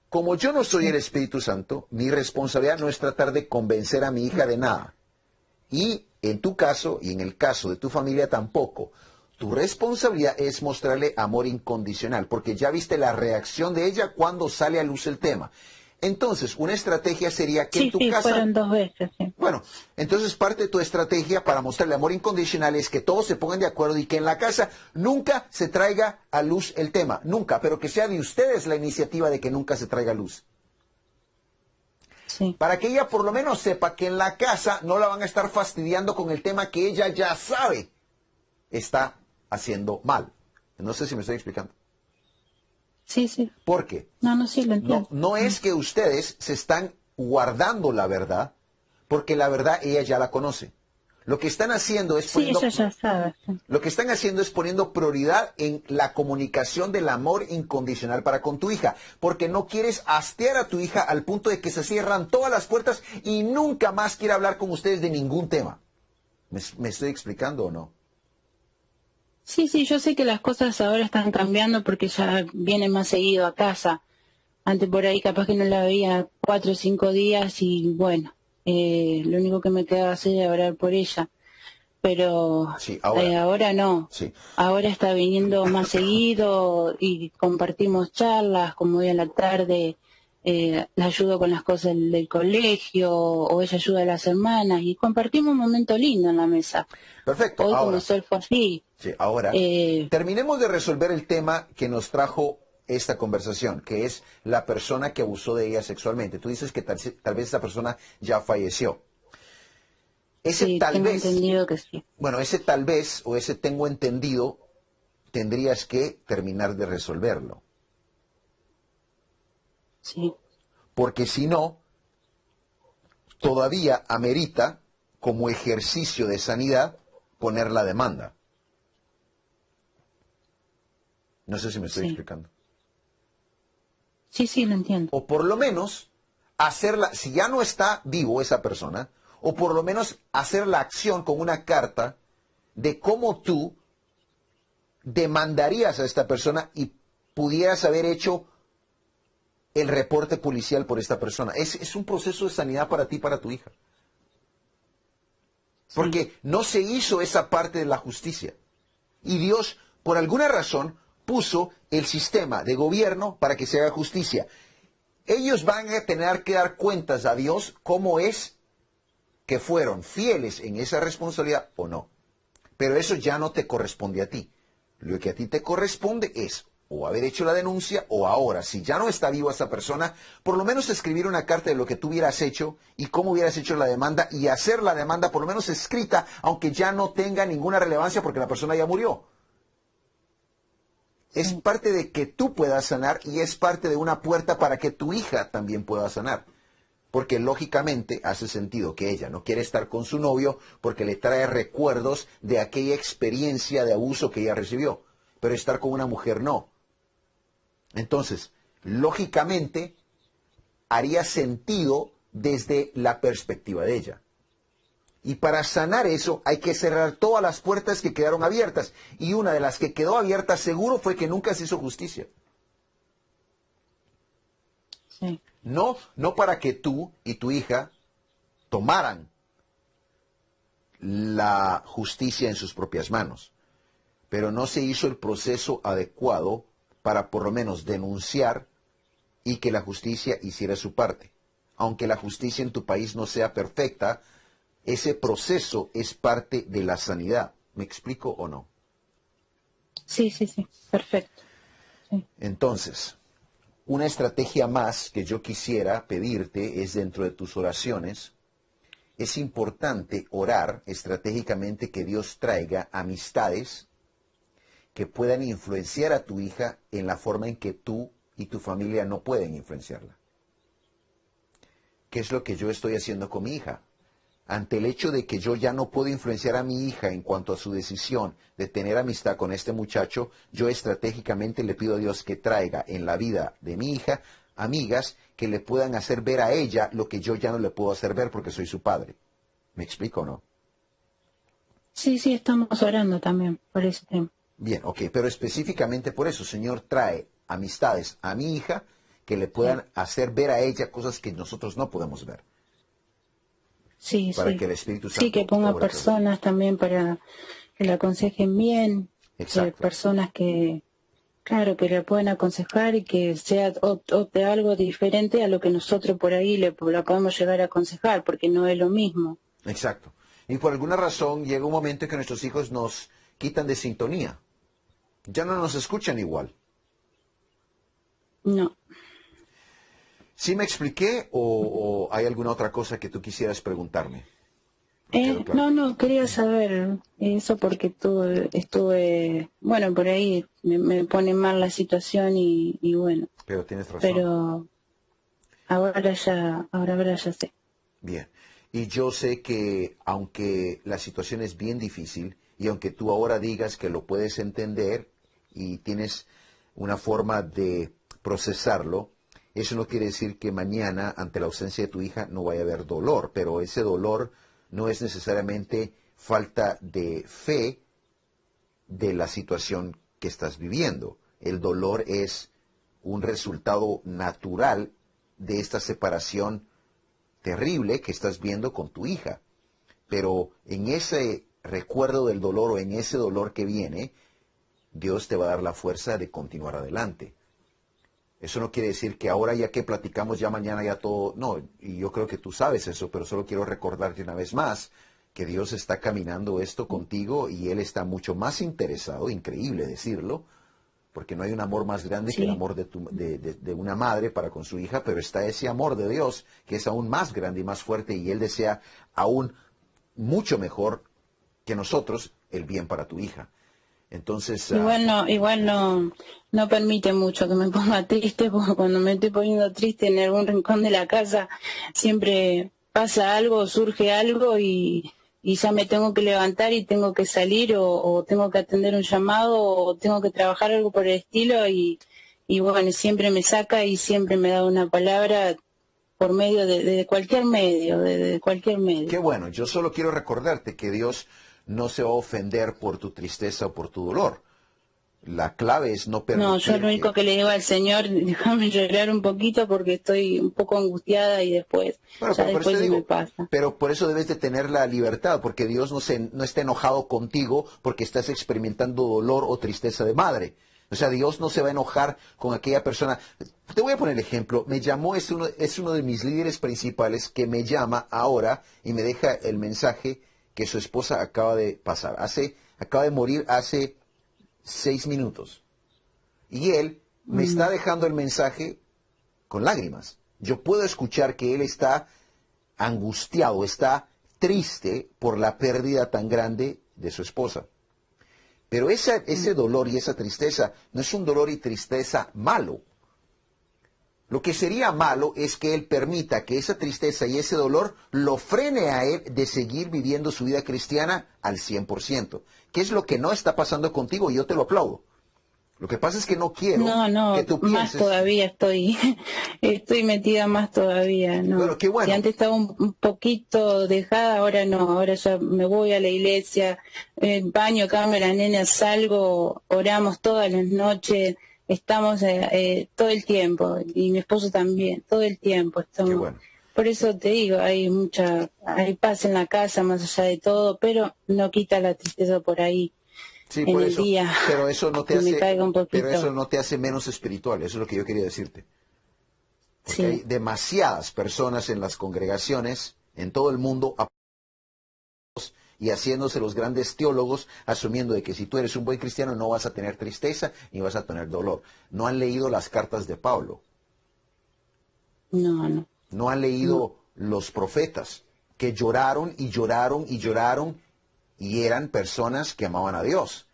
como yo no soy el Espíritu Santo, mi responsabilidad no es tratar de convencer a mi hija de nada. Y en tu caso, y en el caso de tu familia tampoco, tu responsabilidad es mostrarle amor incondicional, porque ya viste la reacción de ella cuando sale a luz el tema. Entonces, una estrategia sería que en tu casa... fueron 2 veces, sí. Bueno, entonces parte de tu estrategia para mostrarle amor incondicional es que todos se pongan de acuerdo y que en la casa nunca se traiga a luz el tema, nunca, pero que sea de ustedes la iniciativa de que nunca se traiga a luz. Sí. Para que ella por lo menos sepa que en la casa no la van a estar fastidiando con el tema que ella ya sabe está haciendo mal. No sé si me estoy explicando. Sí, sí. ¿Por qué? No, sí, lo entiendo. No es que ustedes se están guardando la verdad, porque la verdad ella ya la conoce. Lo que están haciendo es Sí, ella ya sabe. Sí. Lo que están haciendo es poniendo prioridad en la comunicación del amor incondicional para con tu hija, porque no quieres hastiar a tu hija al punto de que se cierran todas las puertas y nunca más quiere hablar con ustedes de ningún tema. ¿Me estoy explicando o no? Sí, yo sé que las cosas ahora están cambiando porque ya viene más seguido a casa. Antes por ahí capaz que no la veía 4 o 5 días y bueno, lo único que me quedaba hacer era orar por ella. Pero sí, ahora no. Sí. Ahora está viniendo más seguido y compartimos charlas, como hoy a la tarde la ayudo con las cosas del colegio o ella ayuda a las hermanas y compartimos un momento lindo en la mesa. Perfecto. Hoy ahora, como sol fue así. Sí, ahora, terminemos de resolver el tema que nos trajo esta conversación, que es la persona que abusó de ella sexualmente. Tú dices que tal vez esa persona ya falleció. Ese sí, tal tengo vez, entendido que sí. Bueno, ese tal vez o ese tengo entendido, tendrías que terminar de resolverlo. Sí. Porque si no, todavía amerita, como ejercicio de sanidad, poner la demanda. No sé si me estoy explicando. Sí, lo entiendo. O por lo menos hacerla, si ya no está vivo esa persona, o por lo menos hacer la acción con una carta de cómo tú demandarías a esta persona y pudieras haber hecho el reporte policial por esta persona. Es un proceso de sanidad para ti y para tu hija. Porque no se hizo esa parte de la justicia. Y Dios, por alguna razón, puso el sistema de gobierno para que se haga justicia. Ellos van a tener que dar cuentas a Dios cómo es que fueron fieles en esa responsabilidad o no. Pero eso ya no te corresponde a ti. Lo que a ti te corresponde es o haber hecho la denuncia o ahora, si ya no está viva esa persona, por lo menos escribir una carta de lo que tú hubieras hecho y cómo hubieras hecho la demanda y hacer la demanda por lo menos escrita, aunque ya no tenga ninguna relevancia porque la persona ya murió. Es parte de que tú puedas sanar y es parte de una puerta para que tu hija también pueda sanar. Porque lógicamente hace sentido que ella no quiere estar con su novio porque le trae recuerdos de aquella experiencia de abuso que ella recibió. Pero estar con una mujer no. Entonces, lógicamente, haría sentido desde la perspectiva de ella. Y para sanar eso hay que cerrar todas las puertas que quedaron abiertas. Y una de las que quedó abierta seguro fue que nunca se hizo justicia. Sí. No para que tú y tu hija tomaran la justicia en sus propias manos. Pero no se hizo el proceso adecuado para por lo menos denunciar y que la justicia hiciera su parte. Aunque la justicia en tu país no sea perfecta, ese proceso es parte de la sanidad. ¿Me explico o no? Sí, perfecto. Sí. Entonces, una estrategia más que yo quisiera pedirte es dentro de tus oraciones. Es importante orar estratégicamente que Dios traiga amistades que puedan influenciar a tu hija en la forma en que tú y tu familia no pueden influenciarla. ¿Qué es lo que yo estoy haciendo con mi hija? Ante el hecho de que yo ya no puedo influenciar a mi hija en cuanto a su decisión de tener amistad con este muchacho, yo estratégicamente le pido a Dios que traiga en la vida de mi hija amigas que le puedan hacer ver a ella lo que yo ya no le puedo hacer ver porque soy su padre. ¿Me explico o no? Sí, estamos orando también por ese tema. Bien, ok, pero específicamente por eso, Señor, trae amistades a mi hija que le puedan hacer ver a ella cosas que nosotros no podemos ver. Sí, para que el Espíritu Santo... Sí, que ponga personas también para que la aconsejen bien. Exacto. Personas que, claro, que le pueden aconsejar y que sea de algo diferente a lo que nosotros por ahí la podemos llegar a aconsejar, porque no es lo mismo. Exacto. Y por alguna razón llega un momento en que nuestros hijos nos quitan de sintonía. Ya no nos escuchan igual. No. ¿Sí me expliqué o hay alguna otra cosa que tú quisieras preguntarme? Claro. No, quería saber eso porque estuve, bueno, por ahí me pone mal la situación y bueno. Pero tienes razón. Pero ahora ya sé. Bien. Y yo sé que aunque la situación es bien difícil y aunque tú ahora digas que lo puedes entender y tienes una forma de procesarlo, eso no quiere decir que mañana, ante la ausencia de tu hija, no vaya a haber dolor, pero ese dolor no es necesariamente falta de fe de la situación que estás viviendo. El dolor es un resultado natural de esta separación terrible que estás viendo con tu hija. Pero en ese recuerdo del dolor o en ese dolor que viene, Dios te va a dar la fuerza de continuar adelante. Eso no quiere decir que ahora ya que platicamos, ya mañana ya todo... No, y yo creo que tú sabes eso, pero solo quiero recordarte una vez más que Dios está caminando esto contigo y Él está mucho más interesado, increíble decirlo, porque no hay un amor más grande que el amor de una madre para con su hija, pero está ese amor de Dios que es aún más grande y más fuerte y Él desea aún mucho mejor que nosotros el bien para tu hija. Entonces, igual no permite mucho que me ponga triste, porque cuando me estoy poniendo triste en algún rincón de la casa siempre pasa algo, surge algo y ya me tengo que levantar y tengo que salir o tengo que atender un llamado o tengo que trabajar algo por el estilo y bueno, siempre me saca y siempre me da una palabra por medio de cualquier medio, de cualquier medio. Qué bueno, yo solo quiero recordarte que Dios no se va a ofender por tu tristeza o por tu dolor. La clave es no permitir... No, yo lo único que le digo al Señor, déjame llorar un poquito porque estoy un poco angustiada y después, después me pasa. Pero por eso debes de tener la libertad, porque Dios no está enojado contigo porque estás experimentando dolor o tristeza de madre. O sea, Dios no se va a enojar con aquella persona. Te voy a poner el ejemplo. Me llamó, es uno de mis líderes principales que me llama ahora y me deja el mensaje que su esposa acaba de pasar. Acaba de morir hace 6 minutos. Y él me está dejando el mensaje con lágrimas. Yo puedo escuchar que él está angustiado, está triste por la pérdida tan grande de su esposa. Pero ese dolor y esa tristeza no es un dolor y tristeza malo. Lo que sería malo es que él permita que esa tristeza y ese dolor lo frene a él de seguir viviendo su vida cristiana al 100%. ¿Qué es lo que no está pasando contigo? Yo te lo aplaudo. Lo que pasa es que no quiero que tú pienses... Más todavía estoy metida más todavía, ¿no? Bueno, qué bueno. Si antes estaba un poquito dejada, ahora no, ahora ya me voy a la iglesia, baño, cambio a la nena, salgo, oramos todas las noches, estamos todo el tiempo, y mi esposo también, todo el tiempo estamos. Qué bueno. Por eso te digo, hay paz en la casa más allá de todo, pero no quita la tristeza por ahí. Sí, en por el eso, día, pero eso no te que me hace, caiga un poquito. pero eso no te hace menos espiritual, eso es lo que yo quería decirte. Porque Sí. hay demasiadas personas en las congregaciones, en todo el mundo, y haciéndose los grandes teólogos, asumiendo de que si tú eres un buen cristiano no vas a tener tristeza ni vas a tener dolor. No han leído las cartas de Pablo. No. No han leído los profetas, que lloraron y lloraron y lloraron, y eran personas que amaban a Dios.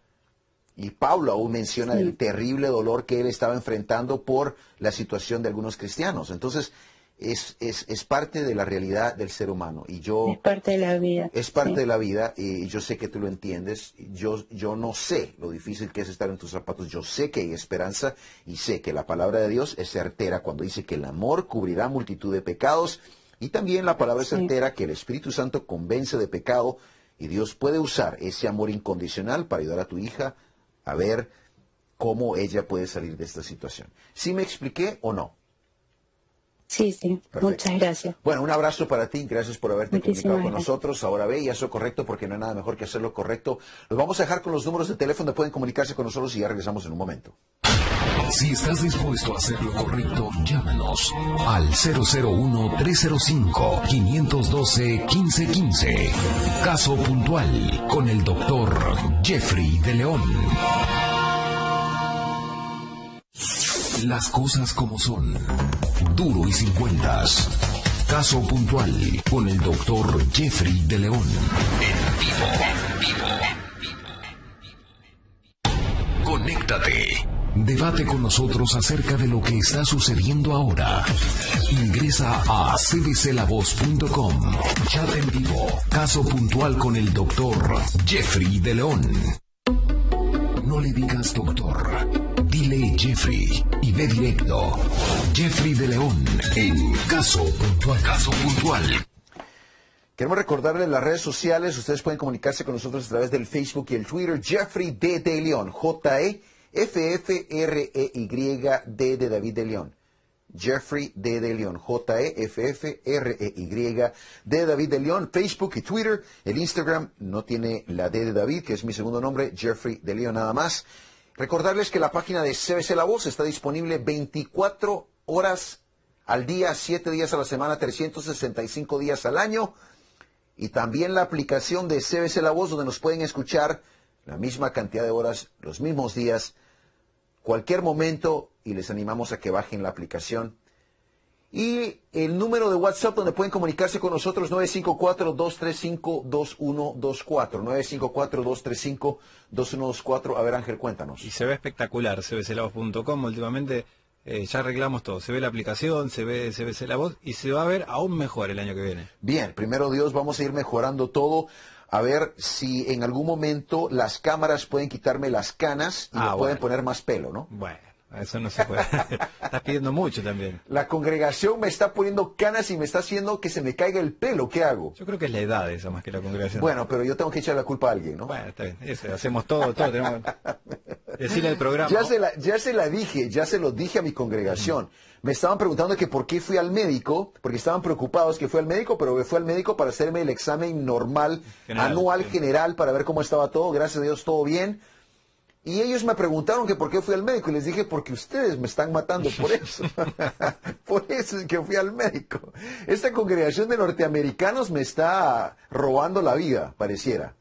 Y Pablo aún menciona el terrible dolor que él estaba enfrentando por la situación de algunos cristianos. Entonces, es parte de la realidad del ser humano. Y Es parte de la vida. es parte de la vida, y yo sé que tú lo entiendes. Yo no sé lo difícil que es estar en tus zapatos. Yo sé que hay esperanza y sé que la palabra de Dios es certera cuando dice que el amor cubrirá multitud de pecados. Y también la palabra es certera que el Espíritu Santo convence de pecado. Y Dios puede usar ese amor incondicional para ayudar a tu hija a ver cómo ella puede salir de esta situación. ¿Sí me expliqué o no? Sí, Perfecto. muchas gracias. Bueno, un abrazo para ti, gracias por haberte Muchísimas comunicado con gracias. nosotros. Ahora ve y haz lo correcto porque no hay nada mejor que hacer lo correcto. Los vamos a dejar con los números de teléfono donde pueden comunicarse con nosotros y ya regresamos en un momento. Si estás dispuesto a hacer lo correcto, llámanos al 001-305-512-1515. Caso puntual con el doctor Jeffrey de León. Las cosas como son. Duro y sin cuentas. Caso puntual con el doctor Jeffrey de León. En vivo. Conéctate. Debate con nosotros acerca de lo que está sucediendo ahora. Ingresa a cdclavoz.com. Chat en vivo. Caso puntual con el doctor Jeffrey de León. No le digas doctor. Dile Jeffrey y ve directo. Jeffrey de León en Caso Puntual. Caso Puntual. Queremos recordarles las redes sociales. Ustedes pueden comunicarse con nosotros a través del Facebook y el Twitter. Jeffrey D. de León. J-E-F-F-R-E-Y-D de David de León. Jeffrey D. de León. J-E-F-F-R-E-Y de David de León. Facebook y Twitter. El Instagram no tiene la D de David, que es mi segundo nombre. Jeffrey de León nada más. Recordarles que la página de CBC La Voz está disponible 24 horas al día, 7 días a la semana, 365 días al año. Y también la aplicación de CBC La Voz, donde nos pueden escuchar la misma cantidad de horas, los mismos días, cualquier momento, y les animamos a que bajen la aplicación. Y el número de WhatsApp donde pueden comunicarse con nosotros, 954-235-2124. 954-235-2124. A ver, Ángel, cuéntanos. Y se ve espectacular, cbclavoz.com. Últimamente ya arreglamos todo. Se ve la aplicación, se ve CBC La Voz y se va a ver aún mejor el año que viene. Bien, primero Dios, vamos a ir mejorando todo. A ver si en algún momento las cámaras pueden quitarme las canas y me pueden poner más pelo, ¿no? Bueno, eso no se puede. Estás pidiendo mucho también. La congregación me está poniendo canas y me está haciendo que se me caiga el pelo. ¿Qué hago? Yo creo que es la edad esa más que la congregación. Bueno, pero yo tengo que echar la culpa a alguien, ¿no? Bueno, está bien. Eso, hacemos todo. Tenemos que decirle al programa. Ya se la dije, ya se lo dije a mi congregación. Me estaban preguntando que por qué fui al médico, porque estaban preocupados que fui al médico, pero fui al médico para hacerme el examen normal, anual, general, para ver cómo estaba todo. Gracias a Dios, todo bien. Y ellos me preguntaron que por qué fui al médico y les dije porque ustedes me están matando por eso. Por eso es que fui al médico. Esta congregación de norteamericanos me está robando la vida, pareciera.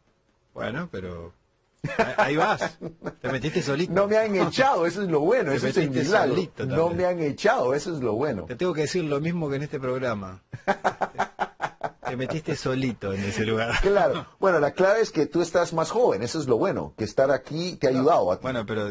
Bueno, pero ahí vas. Te metiste solito. No me han echado, eso es lo bueno, eso es el milagro. No me han echado, eso es lo bueno. Te tengo que decir lo mismo que en este programa. Te metiste solito en ese lugar. Claro. Bueno, la clave es que tú estás más joven, eso es lo bueno, que estar aquí te ha ayudado a ti. Bueno, pero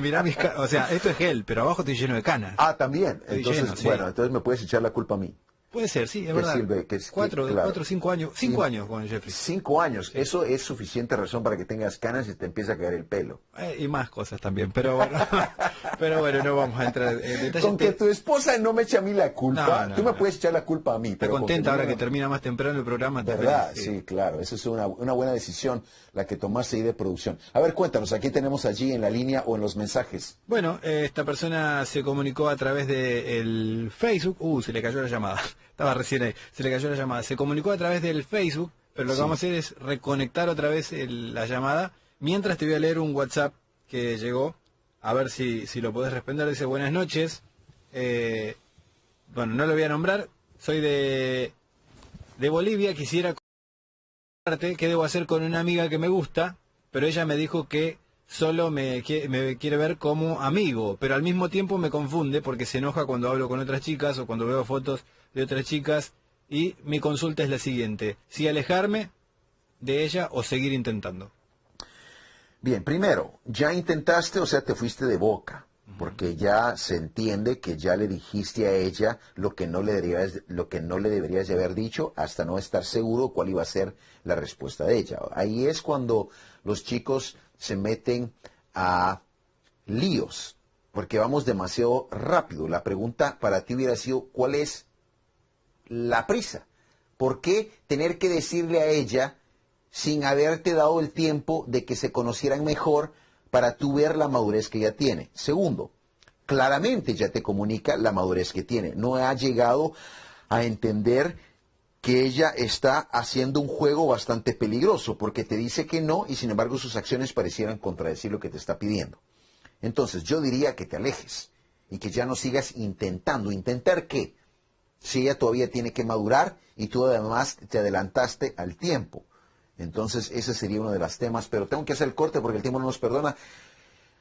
mirá mis canas, o sea, esto es gel, pero abajo estoy lleno de canas. Ah, también. Estoy Entonces, lleno, sí. bueno, entonces me puedes echar la culpa a mí. Puede ser, sí, es Que verdad. sirve, que 4 o 5 años. 5 años con Jeffrey. 5 años, eso es suficiente razón para que tengas canas y te empiece a caer el pelo. Y más cosas también, pero bueno, no vamos a entrar en detalles. Con que tu esposa no me eche a mí la culpa, No, tú me puedes echar la culpa a mí. Está Pero contenta ahora que no... termina más temprano el programa. ¿Verdad? Feliz, Sí, claro, esa es una buena decisión la que tomaste ahí de producción. A ver, cuéntanos, ¿aquí tenemos allí en la línea o en los mensajes? Bueno, esta persona se comunicó a través del Facebook. Se le cayó la llamada. Estaba recién ahí. Se le cayó la llamada. Se comunicó a través del Facebook, pero lo que vamos a hacer es reconectar otra vez la llamada. Mientras te voy a leer un WhatsApp que llegó. A ver si lo podés responder. Dice, buenas noches. Bueno, no lo voy a nombrar. Soy de Bolivia. Quisiera contarte qué debo hacer con una amiga que me gusta, pero ella me dijo que solo me quiere ver como amigo, pero al mismo tiempo me confunde porque se enoja cuando hablo con otras chicas o cuando veo fotos de otras chicas, y mi consulta es la siguiente: si alejarme de ella o seguir intentando. Bien, primero, ya intentaste, o sea, te fuiste de boca, porque ya se entiende que ya le dijiste a ella lo que no le deberías de haber dicho hasta no estar seguro cuál iba a ser la respuesta de ella. Ahí es cuando los chicos se meten a líos, porque vamos demasiado rápido. La pregunta para ti hubiera sido, ¿cuál es la prisa? ¿Por qué tener que decirle a ella sin haberte dado el tiempo de que se conocieran mejor para tú ver la madurez que ella tiene? Segundo, claramente ya te comunica la madurez que tiene. No ha llegado a entender que ella está haciendo un juego bastante peligroso, porque te dice que no y sin embargo sus acciones parecieran contradecir lo que te está pidiendo. Entonces yo diría que te alejes y que ya no sigas intentando. ¿Intentar qué? Si ella todavía tiene que madurar y tú además te adelantaste al tiempo. Entonces ese sería uno de los temas, pero tengo que hacer el corte porque el tiempo no nos perdona.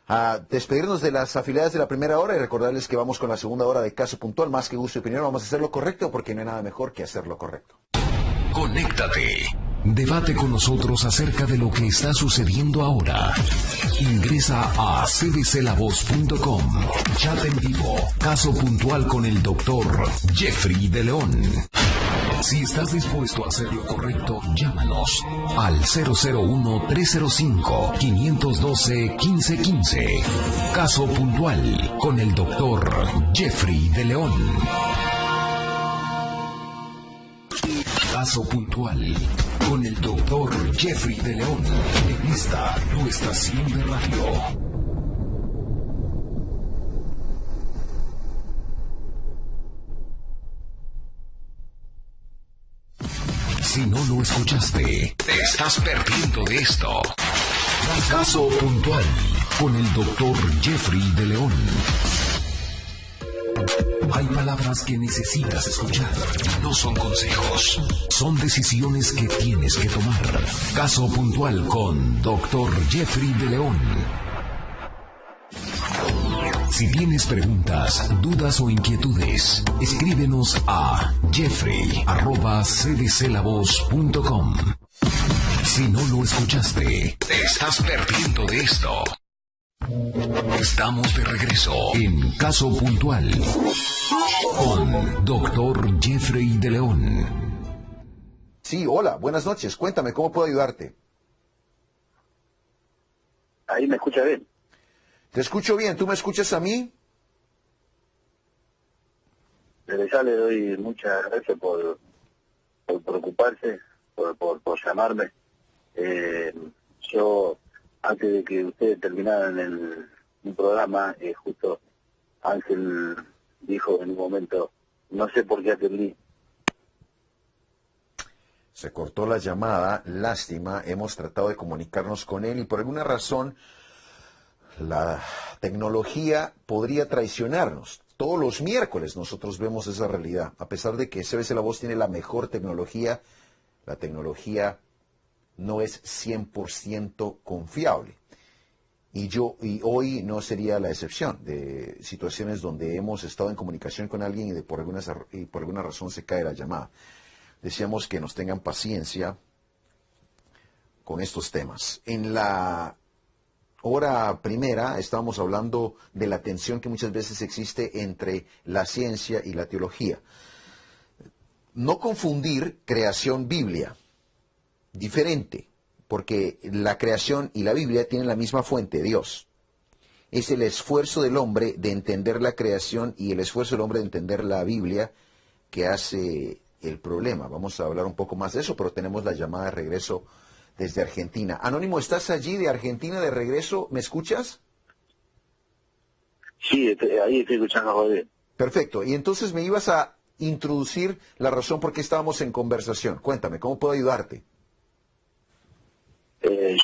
A despedirnos de las afiliadas de la primera hora y recordarles que vamos con la segunda hora de Caso Puntual. Más que gusto y opinión, vamos a hacer lo correcto porque no hay nada mejor que hacer lo correcto. Conéctate. Debate con nosotros acerca de lo que está sucediendo ahora. Ingresa a cdclavoz.com. Chat en vivo. Caso puntual con el doctor Jeffrey de León. Si estás dispuesto a hacer lo correcto, llámanos al 001-305-512-1515. Caso puntual con el doctor Jeffrey de León. Caso puntual con el doctor Jeffrey de León en esta tu estación de radio. Si no lo escuchaste, te estás perdiendo de esto. Caso puntual con el doctor Jeffrey de León. Hay palabras que necesitas escuchar. No son consejos. Son decisiones que tienes que tomar. Caso puntual con Dr. Jeffrey de León. Si tienes preguntas, dudas o inquietudes, escríbenos a jeffrey@cdclavoz.com. Si no lo escuchaste, te estás perdiendo de esto. Estamos de regreso en Caso Puntual con Dr. Jeffrey de León. Sí, hola, buenas noches. Cuéntame, ¿cómo puedo ayudarte? Ahí me escucha bien. Te escucho bien. ¿Tú me escuchas a mí? Desde ya le doy muchas gracias por preocuparse, por llamarme. Yo, antes de que ustedes terminaran un programa, justo Ángel dijo en un momento, no sé por qué atendí. Se cortó la llamada, lástima, hemos tratado de comunicarnos con él y por alguna razón la tecnología podría traicionarnos. Todos los miércoles nosotros vemos esa realidad. A pesar de que CBC La Voz tiene la mejor tecnología, la tecnología no es 100% confiable. Y hoy no sería la excepción de situaciones donde hemos estado en comunicación con alguien y por alguna razón se cae la llamada. Decíamos que nos tengan paciencia con estos temas. En la hora primera estábamos hablando de la tensión que muchas veces existe entre la ciencia y la teología. No confundir creación-Biblia. Diferente, porque la creación y la Biblia tienen la misma fuente, Dios. Es el esfuerzo del hombre de entender la creación y el esfuerzo del hombre de entender la Biblia que hace el problema. Vamos a hablar un poco más de eso, pero tenemos la llamada de regreso desde Argentina. Anónimo, ¿estás allí de Argentina de regreso? ¿Me escuchas? Sí, ahí estoy escuchando, Jorge. Perfecto. Y entonces me ibas a introducir la razón por qué estábamos en conversación. Cuéntame, ¿cómo puedo ayudarte?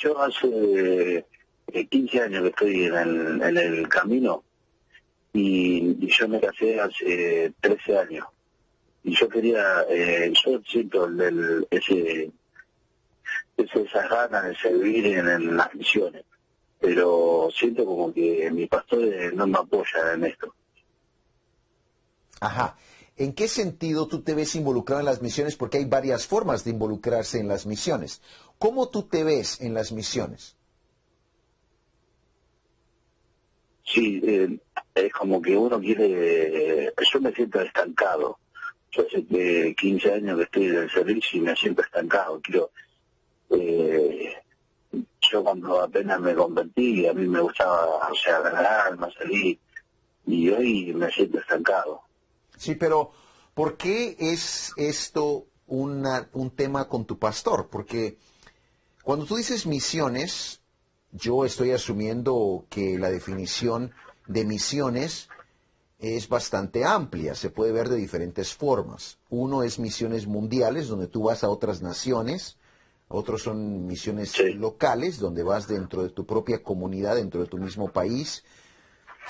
Yo hace 15 años que estoy en el camino y yo me casé hace 13 años. Y yo quería, yo siento esas ganas de servir en las misiones, pero siento como que mi pastor no me apoya en esto. Ajá. ¿En qué sentido tú te ves involucrado en las misiones? Porque hay varias formas de involucrarse en las misiones. ¿Cómo tú te ves en las misiones? Sí, es como que uno quiere, yo me siento estancado. Yo hace 15 años que estoy en el servicio y me siento estancado. Yo cuando apenas me convertí, a mí me gustaba, ganar almas, salir, y hoy me siento estancado. Sí, pero ¿por qué es esto un tema con tu pastor? Porque cuando tú dices misiones, yo estoy asumiendo que la definición de misiones es bastante amplia, se puede ver de diferentes formas. Uno es misiones mundiales, donde tú vas a otras naciones. Otros son misiones locales, donde vas dentro de tu propia comunidad, dentro de tu mismo país.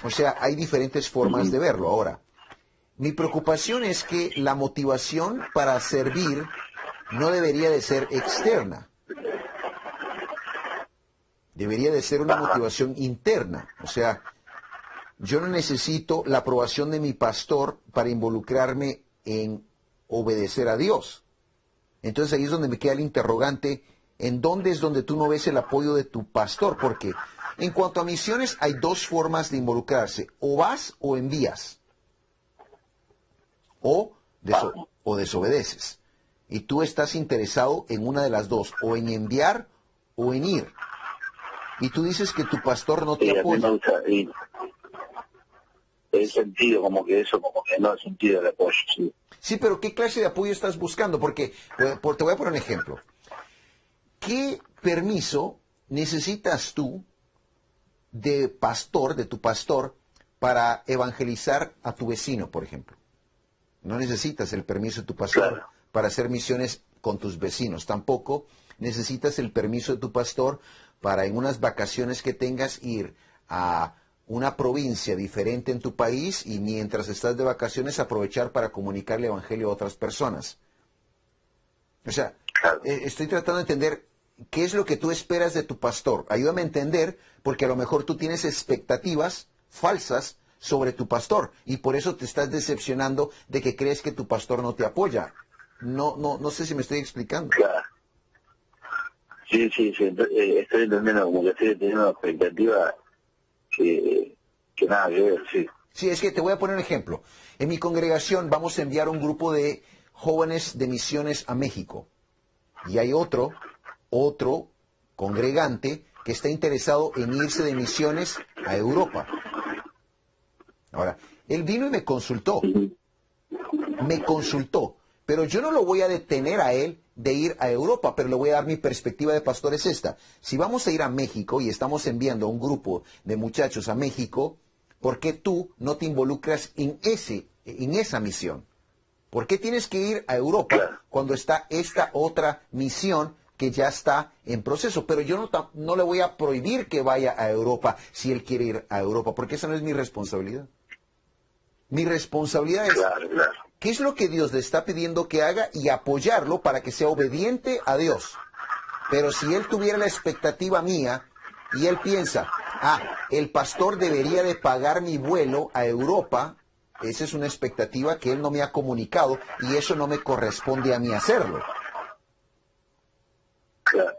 O sea, hay diferentes formas de verlo. Ahora, mi preocupación es que la motivación para servir no debería de ser externa. Debería de ser una motivación interna. O sea, yo no necesito la aprobación de mi pastor para involucrarme en obedecer a Dios. Entonces ahí es donde me queda el interrogante, ¿en dónde es donde tú no ves el apoyo de tu pastor? Porque en cuanto a misiones hay dos formas de involucrarse, o vas o envías, o desobedeces. Y tú estás interesado en una de las dos, o en enviar o en ir. Y tú dices que tu pastor no te apoya. He sentido como que no he sentido el apoyo, sí. Sí, pero ¿qué clase de apoyo estás buscando? Porque, te voy a poner un ejemplo. ¿Qué permiso necesitas tú de tu pastor, para evangelizar a tu vecino, por ejemplo? No necesitas el permiso de tu pastor para hacer misiones con tus vecinos. Tampoco necesitas el permiso de tu pastor para en unas vacaciones que tengas ir a una provincia diferente en tu país y mientras estás de vacaciones aprovechar para comunicar el evangelio a otras personas. O sea, estoy tratando de entender qué es lo que tú esperas de tu pastor. Ayúdame a entender, porque a lo mejor tú tienes expectativas falsas sobre tu pastor y por eso te estás decepcionando de que crees que tu pastor no te apoya. No sé si me estoy explicando. Claro. Sí, estoy entendiendo, como que estoy teniendo una expectativa que nada que ver, sí. Sí, es que te voy a poner un ejemplo. En mi congregación vamos a enviar un grupo de jóvenes de misiones a México. Y hay otro congregante que está interesado en irse de misiones a Europa. Ahora, él vino y me consultó, pero yo no lo voy a detener a él de ir a Europa, pero le voy a dar mi perspectiva de pastor es esta. Si vamos a ir a México y estamos enviando a un grupo de muchachos a México, ¿por qué tú no te involucras en esa misión? ¿Por qué tienes que ir a Europa Claro. cuando está esta otra misión que ya está en proceso? Pero yo no le voy a prohibir que vaya a Europa si él quiere ir a Europa, porque esa no es mi responsabilidad. Mi responsabilidad es Claro, claro. qué es lo que Dios le está pidiendo que haga y apoyarlo para que sea obediente a Dios. Pero si él tuviera la expectativa mía y él piensa, el pastor debería de pagar mi vuelo a Europa, esa es una expectativa que él no me ha comunicado y eso no me corresponde a mí hacerlo. Claro.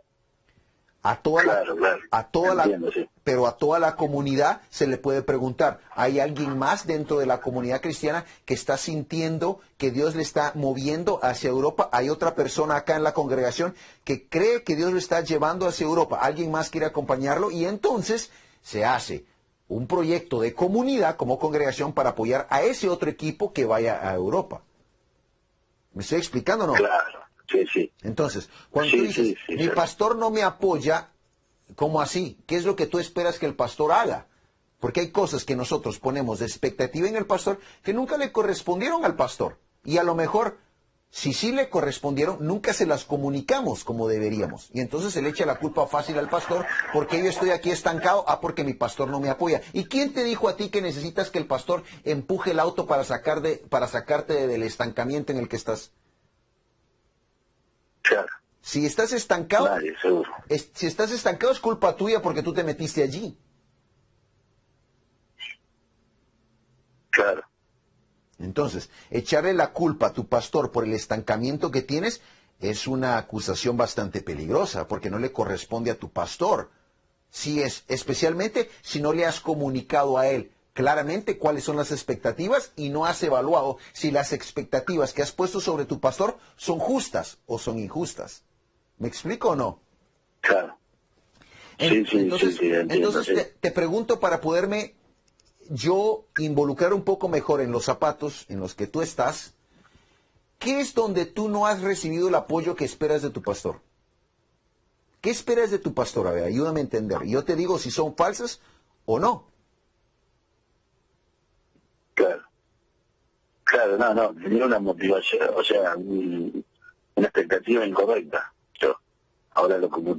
A toda Claro, claro. Entiendo, sí. pero a toda la comunidad se le puede preguntar, ¿hay alguien más dentro de la comunidad cristiana que está sintiendo que Dios le está moviendo hacia Europa? ¿Hay otra persona acá en la congregación que cree que Dios lo está llevando hacia Europa? ¿Alguien más quiere acompañarlo? Y entonces se hace un proyecto de comunidad como congregación para apoyar a ese otro equipo que vaya a Europa. ¿Me estoy explicando o no? Claro, sí, sí. Entonces, cuando Sí, tú dices, sí, sí, mi sí. pastor no me apoya, ¿cómo así? ¿Qué es lo que tú esperas que el pastor haga? Porque hay cosas que nosotros ponemos de expectativa en el pastor que nunca le correspondieron al pastor. Y a lo mejor, si sí le correspondieron, nunca se las comunicamos como deberíamos. Y entonces se le echa la culpa fácil al pastor porque yo estoy aquí estancado, porque mi pastor no me apoya. ¿Y quién te dijo a ti que necesitas que el pastor empuje el auto para sacarte del estancamiento en el que estás? Claro. Si estás estancado, Nadie, seguro. si estás estancado es culpa tuya porque tú te metiste allí. Claro. Entonces, echarle la culpa a tu pastor por el estancamiento que tienes es una acusación bastante peligrosa porque no le corresponde a tu pastor. Especialmente si no le has comunicado a él claramente cuáles son las expectativas y no has evaluado si las expectativas que has puesto sobre tu pastor son justas o son injustas. ¿Me explico o no? Claro. Sí, sí, Entonces, sí, entiendo, entonces sí. te pregunto para poderme yo involucrar un poco mejor en los zapatos en los que tú estás, ¿qué es donde tú no has recibido el apoyo que esperas de tu pastor? ¿Qué esperas de tu pastor? A ver, ayúdame a entender. Yo te digo si son falsas o no. Claro. Claro, no, tenía una motivación, o sea, una expectativa incorrecta. Yo, ahora como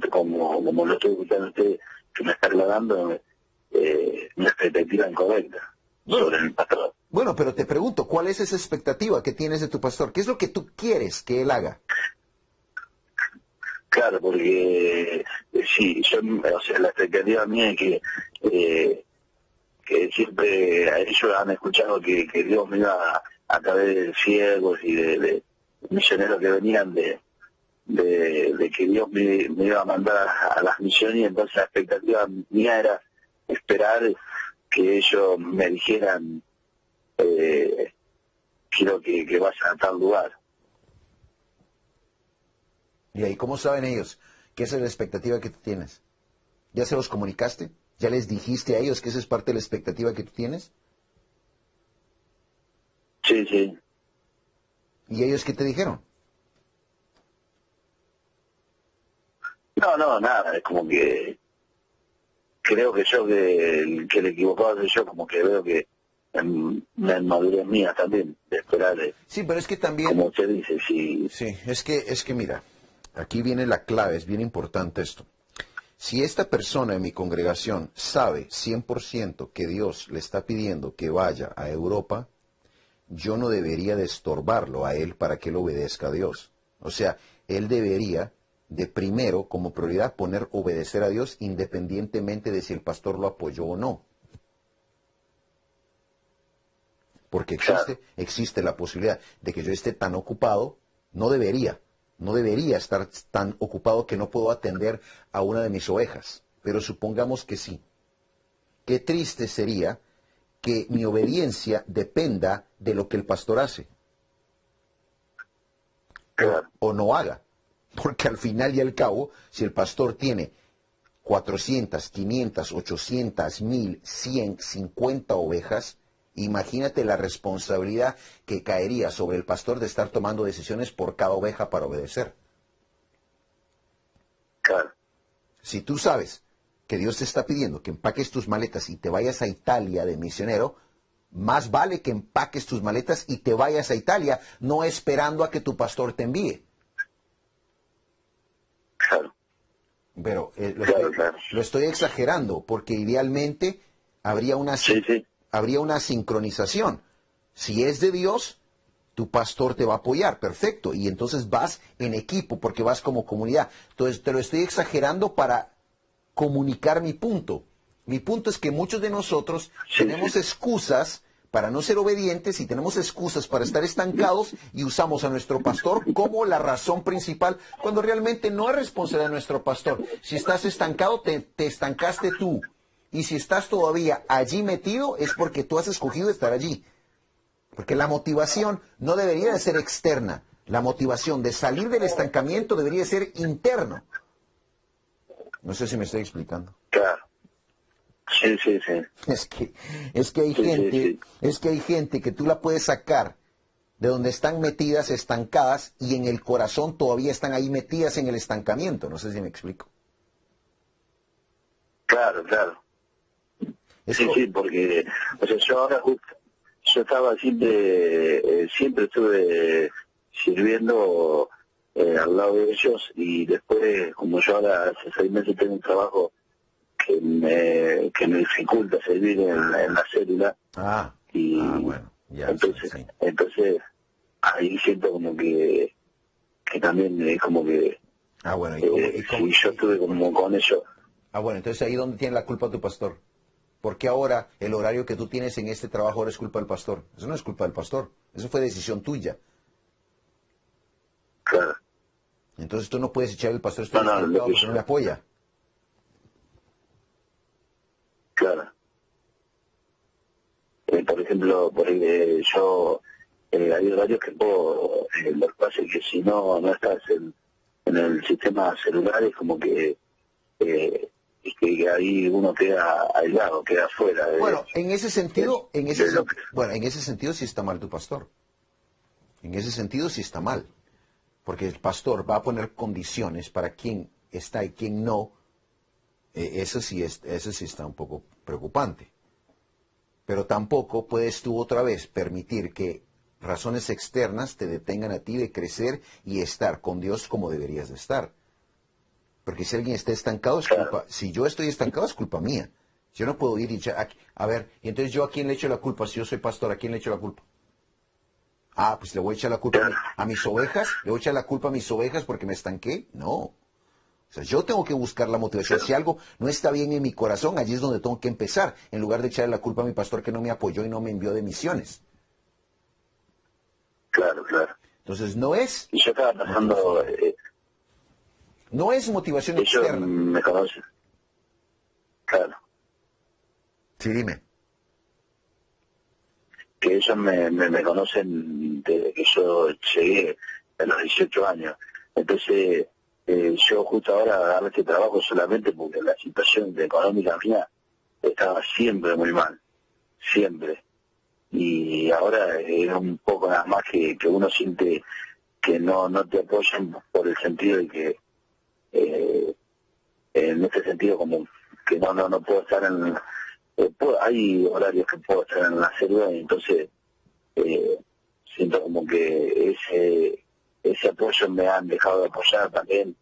lo estoy escuchando a usted, que me está aclarando, una expectativa incorrecta sobre el pastor. Bueno, pero te pregunto, ¿cuál es esa expectativa que tienes de tu pastor? ¿Qué es lo que tú quieres que él haga? Claro, porque sí, o sea, la expectativa mía es que siempre ellos han escuchado que Dios me iba a través de ciegos y de misioneros que venían de que Dios me iba a mandar a las misiones, y entonces la expectativa mía era esperar que ellos me dijeran quiero que vayas a tal lugar. ¿Y ahí cómo saben ellos que esa es la expectativa que tú tienes? ¿Ya se los comunicaste? ¿Ya les dijiste a ellos que esa es parte de la expectativa que tú tienes? Sí, sí. ¿Y ellos qué te dijeron? No, nada, es como que creo que el equivocado soy yo, como que veo que la inmadurez mía también, de esperar, Sí, pero es que también... como usted dice, si... Sí, es que mira, aquí viene la clave, es bien importante esto. Si esta persona en mi congregación sabe 100% que Dios le está pidiendo que vaya a Europa, yo no debería de estorbarlo a él para que él obedezca a Dios. O sea, él debería de primero, como prioridad, poner obedecer a Dios independientemente de si el pastor lo apoyó o no. Porque existe la posibilidad de que yo esté tan ocupado, no debería estar tan ocupado que no puedo atender a una de mis ovejas. Pero supongamos que sí. Qué triste sería que mi obediencia dependa de lo que el pastor hace. O no haga. Porque al final y al cabo, si el pastor tiene 400, 500, 800, 1000, 100, 50 ovejas, imagínate la responsabilidad que caería sobre el pastor de estar tomando decisiones por cada oveja para obedecer. Claro. Si tú sabes que Dios te está pidiendo que empaques tus maletas y te vayas a Italia de misionero, más vale que empaques tus maletas y te vayas a Italia, no esperando a que tu pastor te envíe. Claro. Pero Claro. lo estoy exagerando, porque idealmente habría Sí. habría una sincronización. Si es de Dios, tu pastor te va a apoyar, perfecto. Y entonces vas en equipo, porque vas como comunidad. Entonces te lo estoy exagerando para comunicar mi punto. Mi punto es que muchos de nosotros tenemos excusas para no ser obedientes y tenemos excusas para estar estancados y usamos a nuestro pastor como la razón principal, cuando realmente no es responsabilidad de nuestro pastor. Si estás estancado, te estancaste tú. Y si estás todavía allí metido, es porque tú has escogido estar allí. Porque la motivación no debería de ser externa. La motivación de salir del estancamiento debería ser interno. No sé si me estoy explicando. Claro. Sí. Es que hay gente, es que hay gente que tú la puedes sacar de donde están metidas, estancadas, y en el corazón todavía están ahí metidas en el estancamiento. No sé si me explico. Claro. Sí, porque, o sea, yo ahora yo estaba siempre estuve sirviendo al lado de ellos, y después, como yo ahora hace 6 meses tengo un trabajo que me dificulta servir en la célula. Bueno, ya. Entonces ahí siento como que también es como que si yo estuve como con ellos. Bueno, entonces ahí donde tiene la culpa tu pastor. Porque ahora el horario que tú tienes en este trabajo ahora es culpa del pastor. Eso no es culpa del pastor. Eso fue decisión tuya. Claro. Entonces tú no puedes echar al pastor No, porque no le apoya. Claro. Por ejemplo, yo hay horarios que puedo, lo que pasa es que si no estás en el sistema celular, es como que es que ahí uno queda aislado, queda afuera. Bueno, en ese sentido sí está mal tu pastor. En ese sentido sí está mal. Porque el pastor va a poner condiciones para quién está y quién no. Eso sí está un poco preocupante. Pero tampoco puedes tú otra vez permitir que razones externas te detengan a ti de crecer y estar con Dios como deberías de estar. Porque si alguien está estancado, es culpa. Si yo estoy estancado, es culpa mía. Yo no puedo ir y echar, a ver, y entonces yo a quién le echo la culpa. Si yo soy pastor, ¿a quién le echo la culpa? Pues le voy a echar la culpa a mis ovejas. ¿Le voy a echar la culpa a mis ovejas porque me estanqué? No. O sea, yo tengo que buscar la motivación. Si algo no está bien en mi corazón, allí es donde tengo que empezar, en lugar de echarle la culpa a mi pastor que no me apoyó y no me envió de misiones. Claro. Entonces no es... Y yo estaba pasando... no es motivación externa. Me conocen. Claro. Sí, dime. Que ellos me conocen desde que yo llegué a los 18 años. Entonces, yo justo ahora agarré este trabajo solamente porque la situación económica mía estaba siempre muy mal. Siempre. Y ahora es un poco nada más que uno siente que no te apoyan por el sentido de que en este sentido como que no puedo estar hay horarios que puedo estar en la selva, y entonces siento como que ese apoyo me han dejado de apoyar también.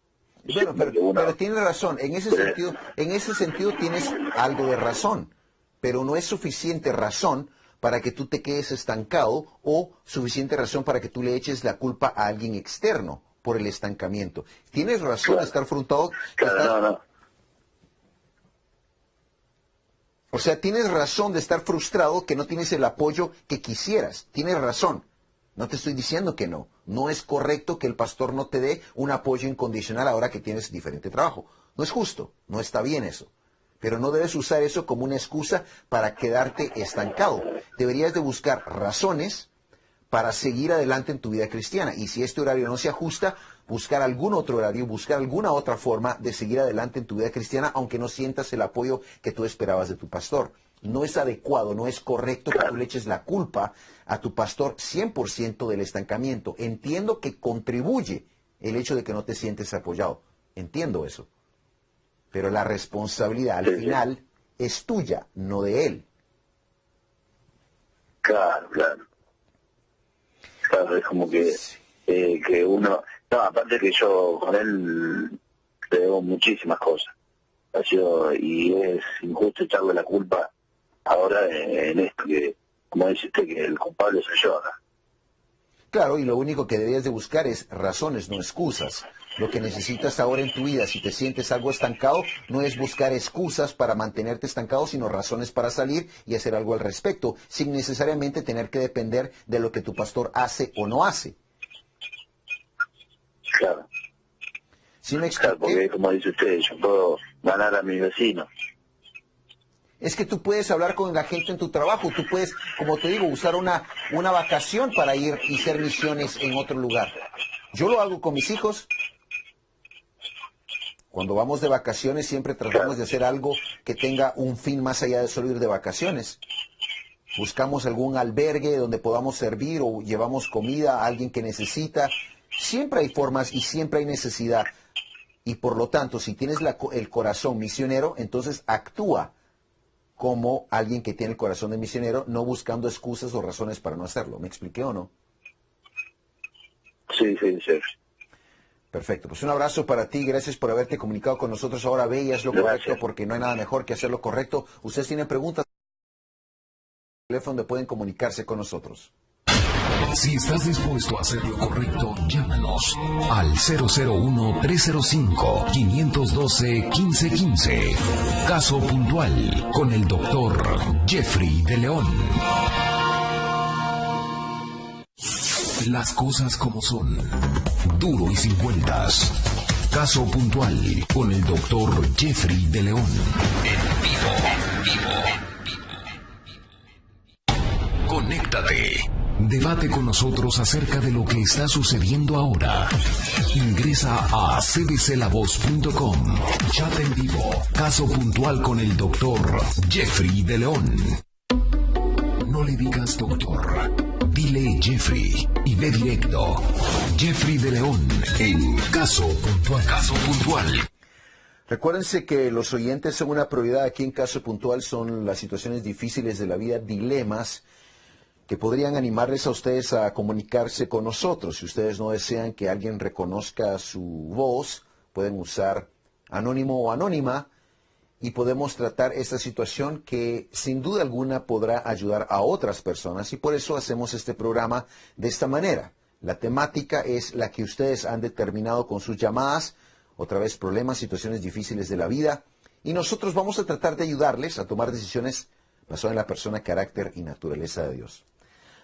Bueno, pero tienes razón, en ese sentido tienes algo de razón, pero no es suficiente razón para que tú te quedes estancado o suficiente razón para que tú le eches la culpa a alguien externo por el estancamiento. Tienes razón de estar frustrado. No. O sea, tienes razón de estar frustrado que no tienes el apoyo que quisieras. Tienes razón. No te estoy diciendo que no. No es correcto que el pastor no te dé un apoyo incondicional ahora que tienes diferente trabajo. No es justo. No está bien eso. Pero no debes usar eso como una excusa para quedarte estancado. Deberías de buscar razones para seguir adelante en tu vida cristiana. Y si este horario no se ajusta, buscar algún otro horario, buscar alguna otra forma de seguir adelante en tu vida cristiana, aunque no sientas el apoyo que tú esperabas de tu pastor. No es adecuado, no es correcto que tú le eches la culpa a tu pastor 100% del estancamiento. Entiendo que contribuye el hecho de que no te sientes apoyado. Entiendo eso. Pero la responsabilidad al final es tuya, no de él. Claro, claro. Claro, es como que uno... No, aparte que yo con él le debo muchísimas cosas. Ha sido, y es injusto echarle la culpa ahora en esto, que como dice usted, que el culpable soy yo acá. Claro, y lo único que deberías de buscar es razones, no excusas. Lo que necesitas ahora en tu vida, si te sientes algo estancado, no es buscar excusas para mantenerte estancado, sino razones para salir y hacer algo al respecto, sin necesariamente tener que depender de lo que tu pastor hace o no hace. Claro, ¿Sí me claro, expliqué? porque como dice usted, yo puedo ganar a mis vecinos. Es que tú puedes hablar con la gente en tu trabajo, tú puedes, como te digo, usar una vacación para ir y hacer misiones en otro lugar. Yo lo hago con mis hijos. Cuando vamos de vacaciones siempre tratamos de hacer algo que tenga un fin más allá de solo ir de vacaciones. Buscamos algún albergue donde podamos servir o llevamos comida a alguien que necesita. Siempre hay formas y siempre hay necesidad. Y por lo tanto, si tienes el corazón misionero, entonces actúa como alguien que tiene el corazón de misionero, no buscando excusas o razones para no hacerlo. ¿Me expliqué o no? Sí, sí, sí. Perfecto. Pues un abrazo para ti. Gracias por haberte comunicado con nosotros. Ahora ve y haz lo correcto, porque no hay nada mejor que hacer lo correcto. Ustedes tienen preguntas, teléfono donde pueden comunicarse con nosotros. Si estás dispuesto a hacer lo correcto, llámanos al 001-305-512-1515. Caso puntual con el doctor Jeffrey de León. Las cosas como son. Duro y sin vueltas. Caso puntual con el doctor Jeffrey de León. En vivo. Conéctate. Debate con nosotros acerca de lo que está sucediendo ahora. Ingresa a cdclavoz.com. Chat en vivo. Caso puntual con el doctor Jeffrey de León. No le digas doctor. Dile Jeffrey y ve directo. Jeffrey de León en Caso Puntual. Caso Puntual. Recuérdense que los oyentes son una prioridad aquí en Caso Puntual. Son las situaciones difíciles de la vida, dilemas que podrían animarles a ustedes a comunicarse con nosotros. Si ustedes no desean que alguien reconozca su voz, pueden usar anónimo o anónima y podemos tratar esta situación que sin duda alguna podrá ayudar a otras personas, y por eso hacemos este programa de esta manera. La temática es la que ustedes han determinado con sus llamadas, otra vez problemas, situaciones difíciles de la vida, y nosotros vamos a tratar de ayudarles a tomar decisiones basadas en la persona, carácter y naturaleza de Dios.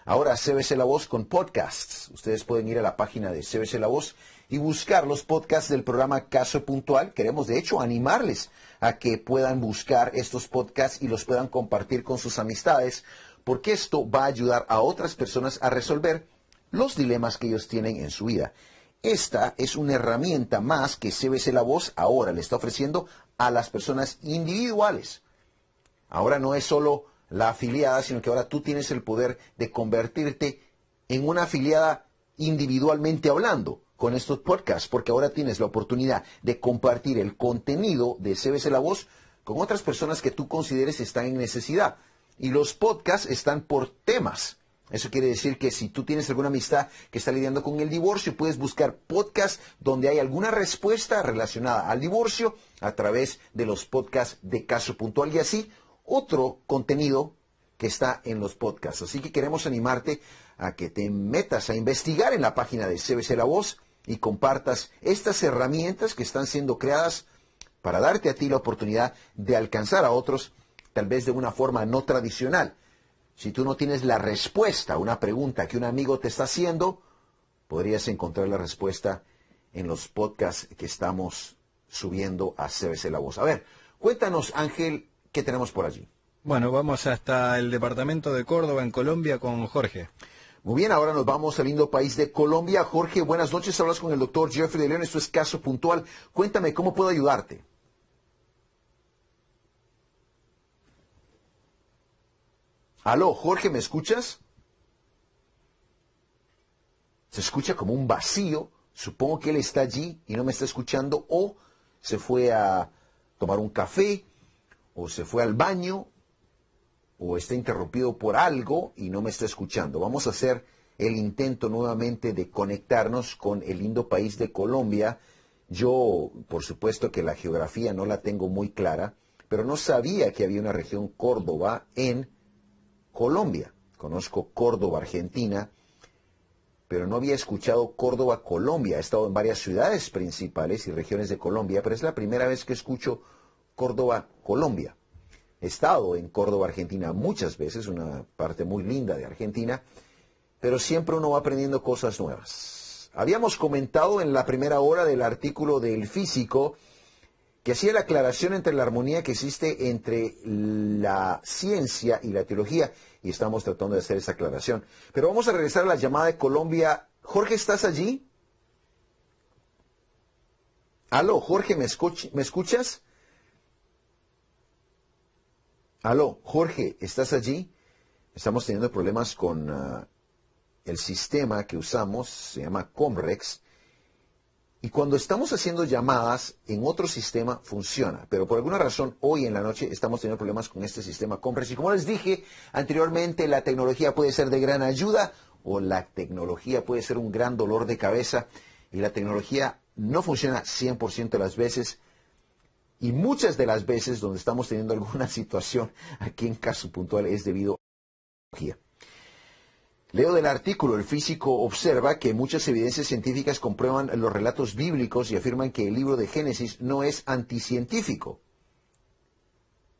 Ahora, CBC La Voz con podcasts. Ustedes pueden ir a la página de CBC La Voz y buscar los podcasts del programa Caso Puntual. Queremos, de hecho, animarles a que puedan buscar estos podcasts y los puedan compartir con sus amistades, porque esto va a ayudar a otras personas a resolver los dilemas que ellos tienen en su vida. Esta es una herramienta más que CBC La Voz ahora le está ofreciendo a las personas individuales. Ahora no es solo la afiliada, sino que ahora tú tienes el poder de convertirte en una afiliada individualmente hablando con estos podcasts, porque ahora tienes la oportunidad de compartir el contenido de CBC La Voz con otras personas que tú consideres están en necesidad. Y los podcasts están por temas. Eso quiere decir que si tú tienes alguna amistad que está lidiando con el divorcio, puedes buscar podcasts donde hay alguna respuesta relacionada al divorcio a través de los podcasts de Caso Puntual, y así otro contenido que está en los podcasts. Así que queremos animarte a que te metas a investigar en la página de CBC La Voz y compartas estas herramientas que están siendo creadas para darte a ti la oportunidad de alcanzar a otros, tal vez de una forma no tradicional. Si tú no tienes la respuesta a una pregunta que un amigo te está haciendo, podrías encontrar la respuesta en los podcasts que estamos subiendo a CBC La Voz. A ver, cuéntanos, Ángel, ¿qué tenemos por allí? Bueno, vamos hasta el departamento de Córdoba, en Colombia, con Jorge. Muy bien, ahora nos vamos al lindo país de Colombia. Jorge, buenas noches. Hablas con el doctor Jeffrey de León. Esto es Caso Puntual. Cuéntame, ¿cómo puedo ayudarte? Aló, Jorge, ¿me escuchas? Se escucha como un vacío. Supongo que él está allí y no me está escuchando, o se fue a tomar un café, o se fue al baño, o está interrumpido por algo y no me está escuchando. Vamos a hacer el intento nuevamente de conectarnos con el lindo país de Colombia. Yo, por supuesto que la geografía no la tengo muy clara, pero no sabía que había una región Córdoba en Colombia. Conozco Córdoba, Argentina, pero no había escuchado Córdoba, Colombia. He estado en varias ciudades principales y regiones de Colombia, pero es la primera vez que escucho Córdoba, Colombia. He estado en Córdoba, Argentina muchas veces, una parte muy linda de Argentina, pero siempre uno va aprendiendo cosas nuevas. Habíamos comentado en la primera hora del artículo del físico que hacía la aclaración entre la armonía que existe entre la ciencia y la teología, y estamos tratando de hacer esa aclaración. Pero vamos a regresar a la llamada de Colombia. Jorge, ¿estás allí? Aló, Jorge, ¿me escuchas? Aló, Jorge, ¿estás allí? Estamos teniendo problemas con el sistema que usamos, se llama Comrex, y cuando estamos haciendo llamadas en otro sistema funciona, pero por alguna razón hoy en la noche estamos teniendo problemas con este sistema Comrex, y como les dije anteriormente, la tecnología puede ser de gran ayuda o la tecnología puede ser un gran dolor de cabeza, y la tecnología no funciona 100% de las veces. Y muchas de las veces donde estamos teniendo alguna situación aquí en Caso Puntual es debido a la tecnología. Leo del artículo, el físico observa que muchas evidencias científicas comprueban los relatos bíblicos y afirman que el libro de Génesis no es anticientífico.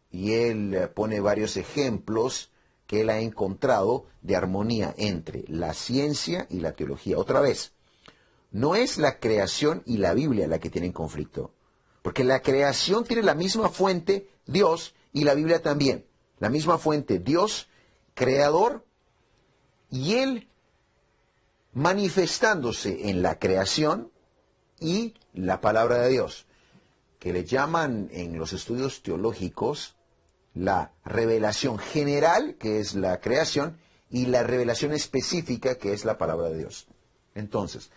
Y él pone varios ejemplos que él ha encontrado de armonía entre la ciencia y la teología. Otra vez, no es la creación y la Biblia la que tienen conflicto. Porque la creación tiene la misma fuente, Dios, y la Biblia también. La misma fuente, Dios, creador, y Él manifestándose en la creación y la palabra de Dios, que le llaman en los estudios teológicos la revelación general, que es la creación, y la revelación específica, que es la palabra de Dios. Entonces,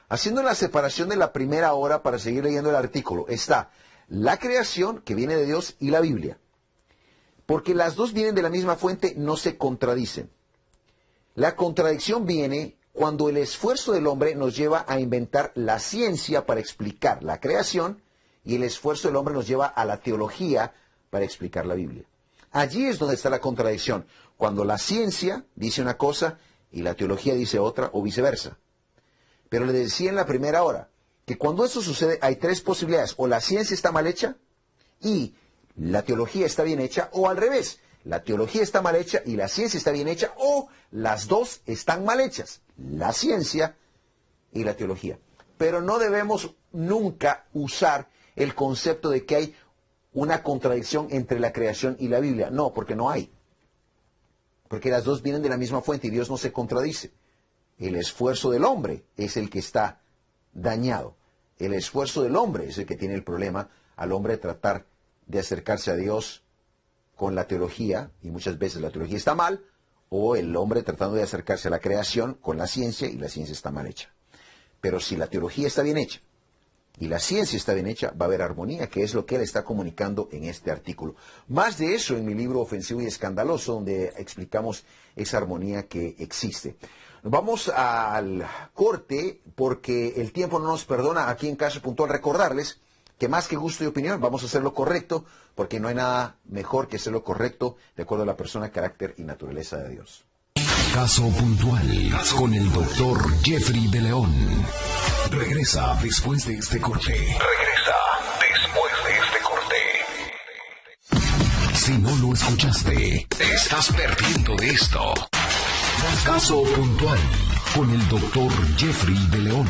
haciendo la separación de la primera hora para seguir leyendo el artículo, está la creación que viene de Dios y la Biblia. Porque las dos vienen de la misma fuente, no se contradicen. La contradicción viene cuando el esfuerzo del hombre nos lleva a inventar la ciencia para explicar la creación y el esfuerzo del hombre nos lleva a la teología para explicar la Biblia. Allí es donde está la contradicción, cuando la ciencia dice una cosa y la teología dice otra o viceversa. Pero le decía en la primera hora que cuando eso sucede hay tres posibilidades. O la ciencia está mal hecha y la teología está bien hecha, o al revés. La teología está mal hecha y la ciencia está bien hecha, o las dos están mal hechas. La ciencia y la teología. Pero no debemos nunca usar el concepto de que hay una contradicción entre la creación y la Biblia. No, porque no hay. Porque las dos vienen de la misma fuente y Dios no se contradice. El esfuerzo del hombre es el que está dañado. El esfuerzo del hombre es el que tiene el problema al hombre tratar de acercarse a Dios con la teología, y muchas veces la teología está mal, o el hombre tratando de acercarse a la creación con la ciencia, y la ciencia está mal hecha. Pero si la teología está bien hecha, y la ciencia está bien hecha, va a haber armonía, que es lo que él está comunicando en este artículo. Más de eso en mi libro Ofensivo y Escandaloso, donde explicamos esa armonía que existe. Vamos al corte, porque el tiempo no nos perdona aquí en Caso Puntual. Recordarles que más que gusto y opinión, vamos a hacer lo correcto, porque no hay nada mejor que hacer lo correcto de acuerdo a la persona, carácter y naturaleza de Dios. Caso Puntual con el doctor Jeffrey de León. Regresa después de este corte. Si no lo escuchaste, te estás perdiendo de esto. Caso Puntual con el doctor Jeffrey de León.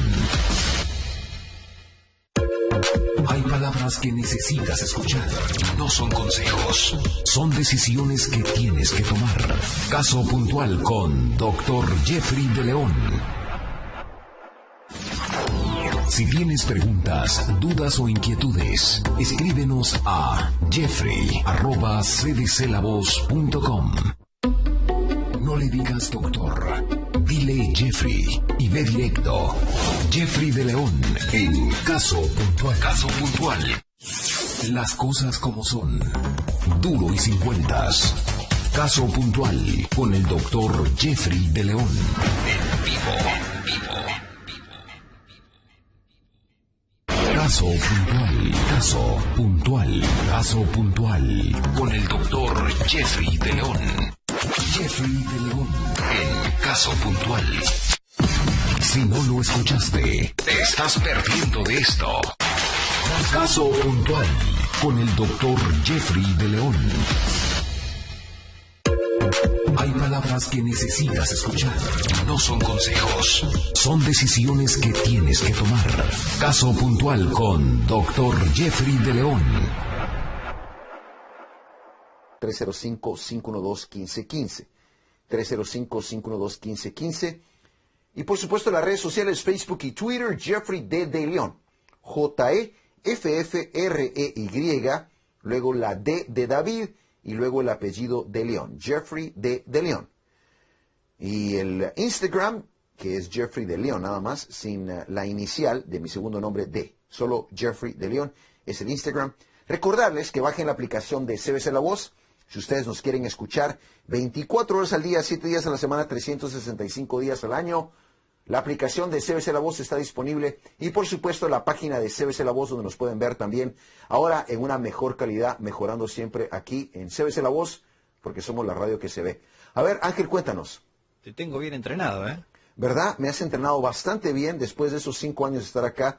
Hay palabras que necesitas escuchar. No son consejos. Son decisiones que tienes que tomar. Caso Puntual con Dr. Jeffrey de León. Si tienes preguntas, dudas o inquietudes, escríbenos a jeffrey@cdclavoz.com. No le digas doctor, dile Jeffrey y ve directo. Jeffrey de León en Caso Puntual. Caso Puntual. Las cosas como son. Duro y sin vueltas. Caso puntual con el doctor Jeffrey de León. En vivo. Caso puntual, caso puntual, caso puntual con el doctor Jeffrey de León. Jeffrey de León en Caso Puntual. Si no lo escuchaste, te estás perdiendo de esto. Caso Puntual con el doctor Jeffrey de León. Hay palabras que necesitas escuchar. No son consejos. Son decisiones que tienes que tomar. Caso Puntual con Dr. Jeffrey de León. 305-512-1515. 305-512-1515. Y por supuesto las redes sociales Facebook y Twitter, Jeffrey D. de León. Jeffrey, luego la D de David y luego el apellido de León. Jeffrey D. de León. Y el Instagram, que es Jeffrey de León, nada más, sin la inicial de mi segundo nombre D. Solo Jeffrey de León es el Instagram. Recordarles que bajen la aplicación de CBC La Voz. Si ustedes nos quieren escuchar 24 horas al día, 7 días a la semana, 365 días al año, la aplicación de CBC La Voz está disponible y por supuesto la página de CBC La Voz donde nos pueden ver también ahora en una mejor calidad, mejorando siempre aquí en CBC La Voz porque somos la radio que se ve. A ver, Ángel, cuéntanos. Te tengo bien entrenado, ¿eh? ¿Verdad? Me has entrenado bastante bien después de esos 5 años de estar acá.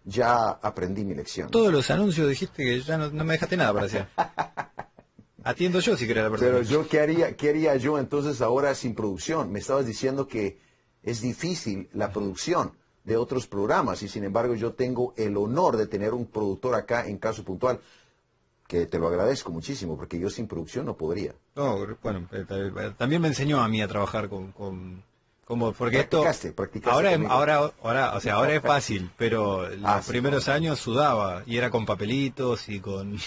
Ya aprendí mi lección. Todos los anuncios dijiste que ya no me dejaste nada para hacer. Atiendo yo si querés la persona. Pero yo, ¿qué haría yo entonces ahora sin producción? Me estabas diciendo que es difícil la producción de otros programas y sin embargo yo tengo el honor de tener un productor acá en Caso Puntual, que te lo agradezco muchísimo porque yo sin producción no podría. No, bueno, también me enseñó a mí a trabajar con vos, porque practicaste ahora es fácil, pero los primeros años sudaba y era con papelitos y con...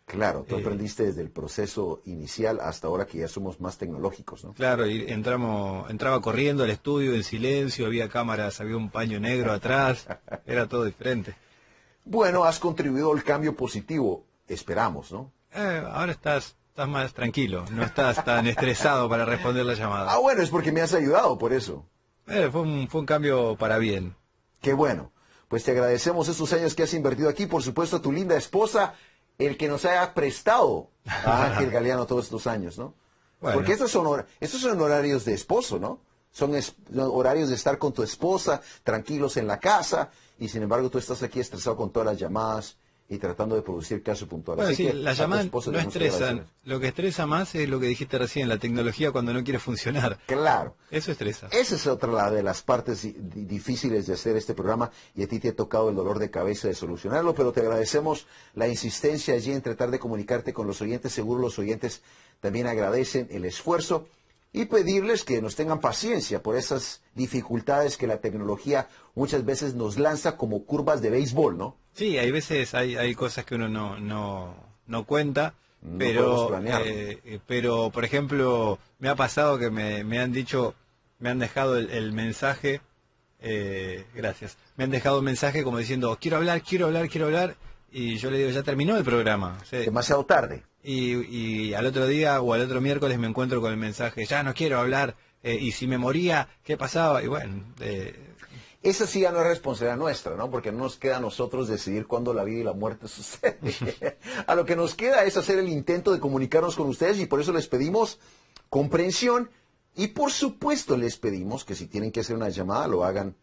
Claro, tú aprendiste desde el proceso inicial hasta ahora que ya somos más tecnológicos, ¿no? Claro, y entraba corriendo al estudio en silencio, había cámaras, había un paño negro atrás, era todo diferente. Bueno, has contribuido al cambio positivo, esperamos, ¿no? Ahora estás más tranquilo, no estás tan estresado para responder la llamada. Ah, bueno, es porque me has ayudado, por eso. Fue un cambio para bien. Qué bueno. Pues te agradecemos esos años que has invertido aquí, por supuesto a tu linda esposa, el que nos haya prestado a Ángel Galeano todos estos años, ¿no? Bueno. Porque estos son horarios de esposo, ¿no? Son horarios de estar con tu esposa, tranquilos en la casa, y sin embargo tú estás aquí estresado con todas las llamadas y tratando de producir Caso Puntual. Bueno, así sí, que las llamadas no estresan. Lo que estresa más es lo que dijiste recién, la tecnología cuando no quiere funcionar. Claro. Eso estresa. Esa es otra de las partes difíciles de hacer este programa y a ti te ha tocado el dolor de cabeza de solucionarlo, pero te agradecemos la insistencia allí en tratar de comunicarte con los oyentes. Seguro los oyentes también agradecen el esfuerzo y pedirles que nos tengan paciencia por esas dificultades que la tecnología muchas veces nos lanza como curvas de béisbol, ¿no? Sí, hay veces hay cosas que uno no cuenta, No pero por ejemplo me ha pasado que me han dicho, me han dejado el mensaje, gracias, me han dejado un mensaje como diciendo quiero hablar, y yo le digo ya terminó el programa. O sea, demasiado tarde. Y al otro día o al otro miércoles me encuentro con el mensaje, ya no quiero hablar, y si me moría, ¿qué pasaba? Y bueno... Esa sí ya no es responsabilidad nuestra, ¿no? Porque no nos queda a nosotros decidir cuándo la vida y la muerte sucede. A lo que nos queda es hacer el intento de comunicarnos con ustedes y por eso les pedimos comprensión y por supuesto les pedimos que si tienen que hacer una llamada lo hagan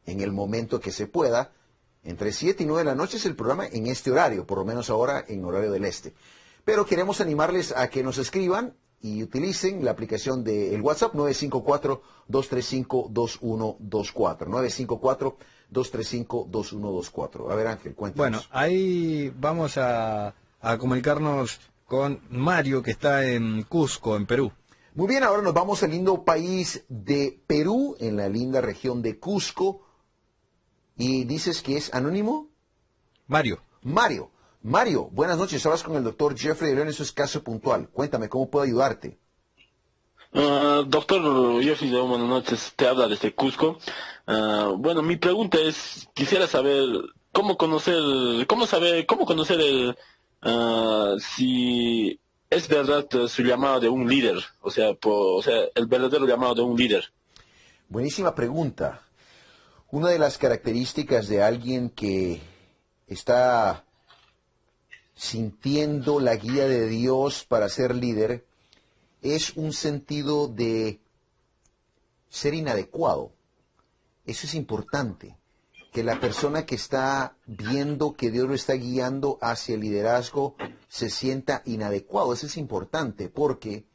en el momento que se pueda. Entre 7 y 9 de la noche es el programa en este horario, por lo menos ahora en horario del este. Pero queremos animarles a que nos escriban y utilicen la aplicación del WhatsApp 954-235-2124. 954-235-2124. A ver, Ángel, cuéntanos. Bueno, ahí vamos a comunicarnos con Mario, que está en Cusco, en Perú. Muy bien, ahora nos vamos al lindo país de Perú, en la linda región de Cusco. ¿Y dices que es anónimo? Mario, buenas noches. Hablas con el doctor Jeffrey de León, eso es Caso Puntual. Cuéntame, ¿cómo puedo ayudarte? Doctor Jeffrey, buenas noches. Te habla desde Cusco. Bueno, mi pregunta es, quisiera saber cómo conocer si ¿es verdad su llamado de un líder? O sea, el verdadero llamado de un líder. Buenísima pregunta. Una de las características de alguien que está sintiendo la guía de Dios para ser líder es un sentido de ser inadecuado. Eso es importante, que la persona que está viendo que Dios lo está guiando hacia el liderazgo se sienta inadecuado. Eso es importante porque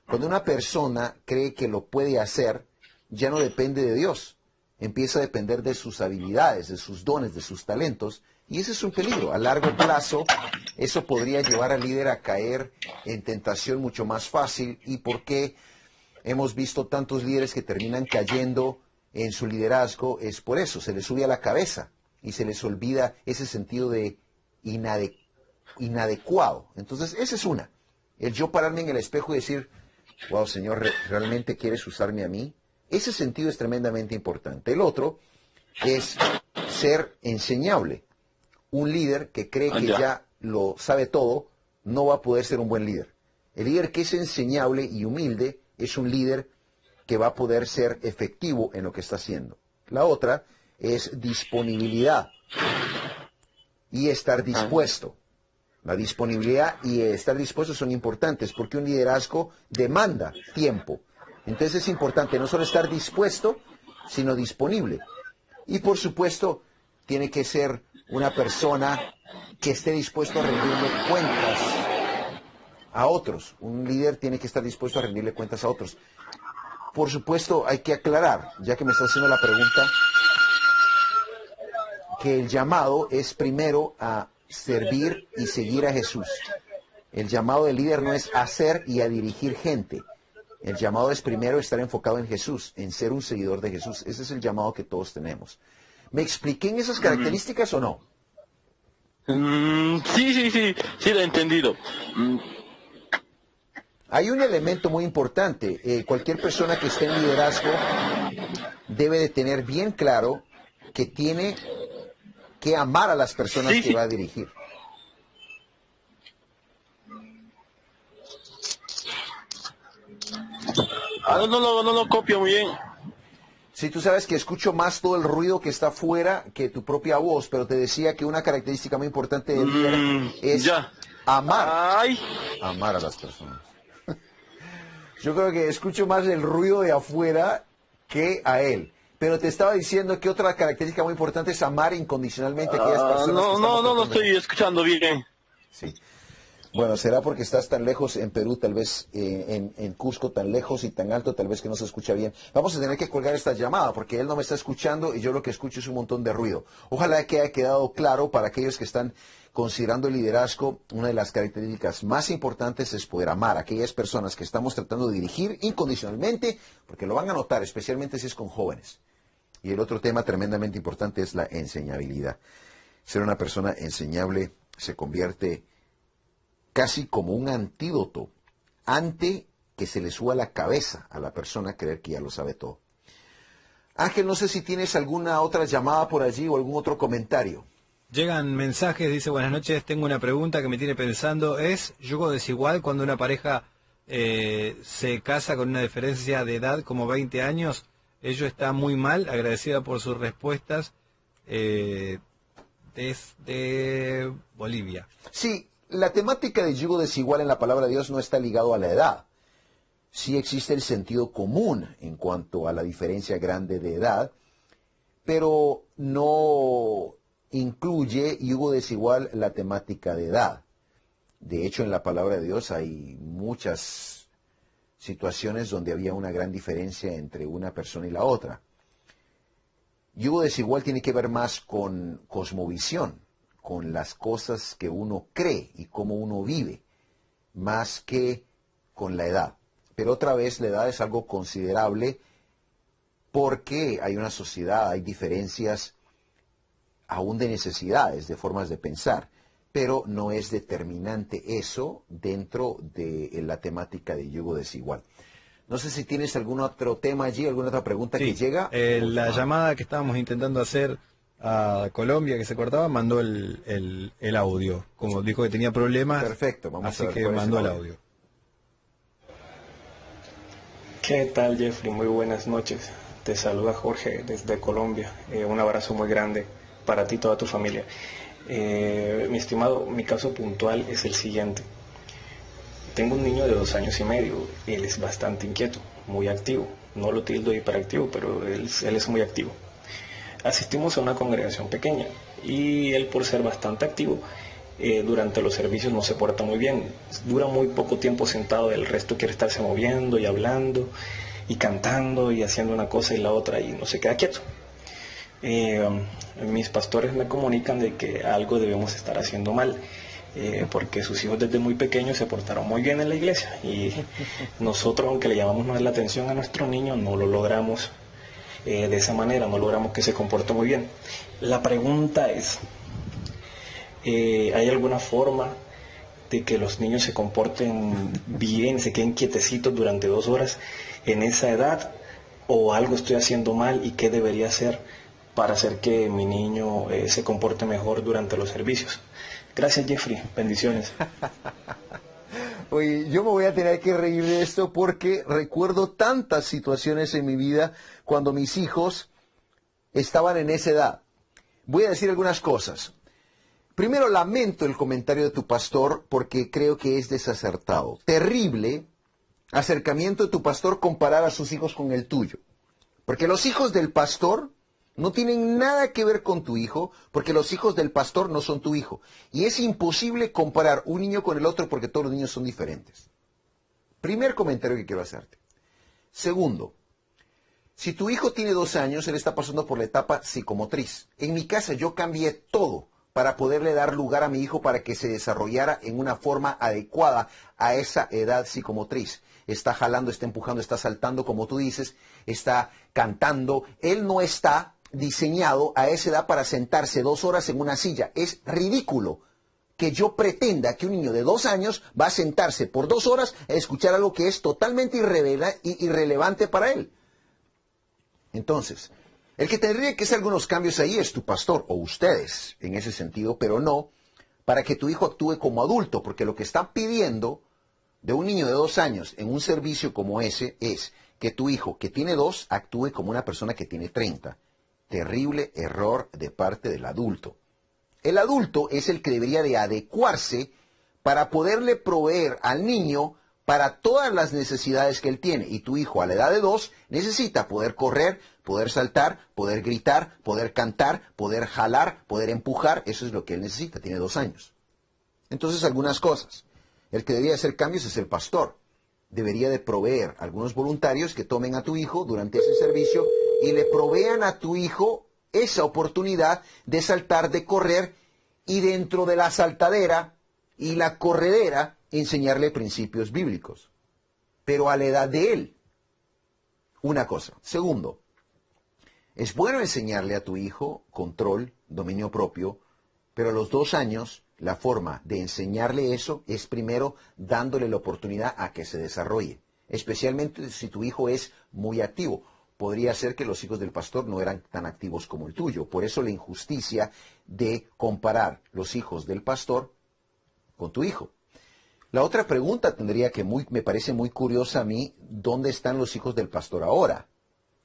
cuando una persona cree que lo puede hacer, ya no depende de Dios. Empieza a depender de sus habilidades, de sus dones, de sus talentos, y ese es un peligro. A largo plazo, eso podría llevar al líder a caer en tentación mucho más fácil. ¿Y por qué hemos visto tantos líderes que terminan cayendo en su liderazgo? Es por eso, se les sube a la cabeza y se les olvida ese sentido de inadecuado. Entonces, esa es una. El yo pararme en el espejo y decir, wow, Señor, ¿realmente quieres usarme a mí? Ese sentido es tremendamente importante. El otro es ser enseñable. Un líder que cree que ya lo sabe todo no va a poder ser un buen líder. El líder que es enseñable y humilde es un líder que va a poder ser efectivo en lo que está haciendo. La otra es disponibilidad y estar dispuesto. La disponibilidad y estar dispuesto son importantes porque un liderazgo demanda tiempo. Entonces es importante no solo estar dispuesto, sino disponible. Y por supuesto, tiene que ser una persona que esté dispuesto a rendirle cuentas a otros. Un líder tiene que estar dispuesto a rendirle cuentas a otros. Por supuesto, hay que aclarar, ya que me está haciendo la pregunta, que el llamado es primero a servir y seguir a Jesús. El llamado del líder no es hacer y a dirigir gente. El llamado es primero estar enfocado en Jesús, en ser un seguidor de Jesús. Ese es el llamado que todos tenemos. ¿Me expliqué en esas características o no? Sí, lo he entendido. Hay un elemento muy importante. Cualquier persona que esté en liderazgo debe de tener bien claro que tiene que amar a las personas que va a dirigir. No lo copio muy bien. Sí, tú sabes que escucho más todo el ruido que está afuera que tu propia voz, pero te decía que una característica muy importante del líder es amar a las personas. Yo creo que escucho más el ruido de afuera que a él. Pero te estaba diciendo que otra característica muy importante es amar incondicionalmente a aquellas personas. No lo estoy escuchando bien. Sí. Bueno, será porque estás tan lejos en Perú, tal vez en Cusco, tan lejos y tan alto, tal vez que no se escucha bien. Vamos a tener que colgar esta llamada porque él no me está escuchando y yo lo que escucho es un montón de ruido. Ojalá que haya quedado claro para aquellos que están considerando el liderazgo. Una de las características más importantes es poder amar a aquellas personas que estamos tratando de dirigir incondicionalmente, porque lo van a notar, especialmente si es con jóvenes. Y el otro tema tremendamente importante es la enseñabilidad. Ser una persona enseñable se convierte casi como un antídoto ante que se le suba la cabeza a la persona creer que ya lo sabe todo. Ángel, no sé si tienes alguna otra llamada por allí o algún otro comentario. Llegan mensajes, dice, buenas noches, tengo una pregunta que me tiene pensando. ¿Es yugo desigual cuando una pareja se casa con una diferencia de edad como 20 años? Ello está muy mal, agradecida por sus respuestas desde Bolivia. Sí, la temática de yugo desigual en la palabra de Dios no está ligado a la edad. Sí existe el sentido común en cuanto a la diferencia grande de edad, pero no incluye yugo desigual la temática de edad. De hecho, en la palabra de Dios hay muchas situaciones donde había una gran diferencia entre una persona y la otra. Yugo desigual tiene que ver más con cosmovisión, con las cosas que uno cree y cómo uno vive, más que con la edad. Pero otra vez la edad es algo considerable porque hay una sociedad, hay diferencias aún de necesidades, de formas de pensar, pero no es determinante eso dentro de la temática de yugo desigual. No sé si tienes algún otro tema allí, alguna otra pregunta que llega. La llamada que estábamos intentando hacer a Colombia que se cortaba, mandó el audio. Como dijo que tenía problemas, Perfecto, vamos así a ver que cuál es mandó el el audio. audio. ¿Qué tal, Jeffrey? Muy buenas noches. Te saluda Jorge desde Colombia. Un abrazo muy grande para ti y toda tu familia. Mi estimado, mi caso puntual es el siguiente. Tengo un niño de 2 años y medio. Él es bastante inquieto, muy activo. No lo tildo de hiperactivo, pero él es muy activo. Asistimos a una congregación pequeña y él, por ser bastante activo, durante los servicios no se porta muy bien. Dura muy poco tiempo sentado, el resto quiere estarse moviendo y hablando y cantando y haciendo una cosa y la otra y no se queda quieto. Mis pastores me comunican de que algo debemos estar haciendo mal, porque sus hijos desde muy pequeños se portaron muy bien en la iglesia y nosotros, aunque le llamamos más la atención a nuestro niño, no lo logramos de esa manera, no logramos que se comporte muy bien. La pregunta es, ¿hay alguna forma de que los niños se comporten bien, se queden quietecitos durante 2 horas en esa edad? ¿O algo estoy haciendo mal y qué debería hacer para hacer que mi niño se comporte mejor durante los servicios? Gracias, Jeffrey. Bendiciones. Oye, yo me voy a tener que reír de esto porque recuerdo tantas situaciones en mi vida cuando mis hijos estaban en esa edad. Voy a decir algunas cosas. Primero, lamento el comentario de tu pastor porque creo que es desacertado. Terrible acercamiento de tu pastor comparar a sus hijos con el tuyo. Porque los hijos del pastor no tienen nada que ver con tu hijo, porque los hijos del pastor no son tu hijo. Y es imposible comparar un niño con el otro porque todos los niños son diferentes. Primer comentario que quiero hacerte. Segundo, si tu hijo tiene 2 años, él está pasando por la etapa psicomotriz. En mi casa yo cambié todo para poderle dar lugar a mi hijo para que se desarrollara en una forma adecuada a esa edad psicomotriz. Está jalando, está empujando, está saltando, como tú dices, está cantando. Él no está diseñado a esa edad para sentarse 2 horas en una silla. Es ridículo que yo pretenda que un niño de 2 años va a sentarse por 2 horas a escuchar algo que es totalmente irrelevante para él. Entonces, el que tendría que hacer algunos cambios ahí es tu pastor o ustedes en ese sentido, pero no para que tu hijo actúe como adulto, porque lo que están pidiendo de un niño de 2 años en un servicio como ese es que tu hijo que tiene 2 actúe como una persona que tiene 30. Terrible error de parte del adulto. El adulto es el que debería de adecuarse para poderle proveer al niño para todas las necesidades que él tiene. Y tu hijo a la edad de 2 necesita poder correr, poder saltar, poder gritar, poder cantar, poder jalar, poder empujar. Eso es lo que él necesita, tiene 2 años. Entonces, algunas cosas. El que debería hacer cambios es el pastor. Debería de proveer algunos voluntarios que tomen a tu hijo durante ese servicio y le provean a tu hijo esa oportunidad de saltar, de correr y dentro de la saltadera y la corredera enseñarle principios bíblicos. Pero a la edad de él. Una cosa. Segundo, es bueno enseñarle a tu hijo control, dominio propio, pero a los 2 años la forma de enseñarle eso es primero dándole la oportunidad a que se desarrolle, especialmente si tu hijo es muy activo. Podría ser que los hijos del pastor no eran tan activos como el tuyo. Por eso la injusticia de comparar los hijos del pastor con tu hijo. La otra pregunta tendría que me parece muy curiosa a mí, ¿dónde están los hijos del pastor ahora?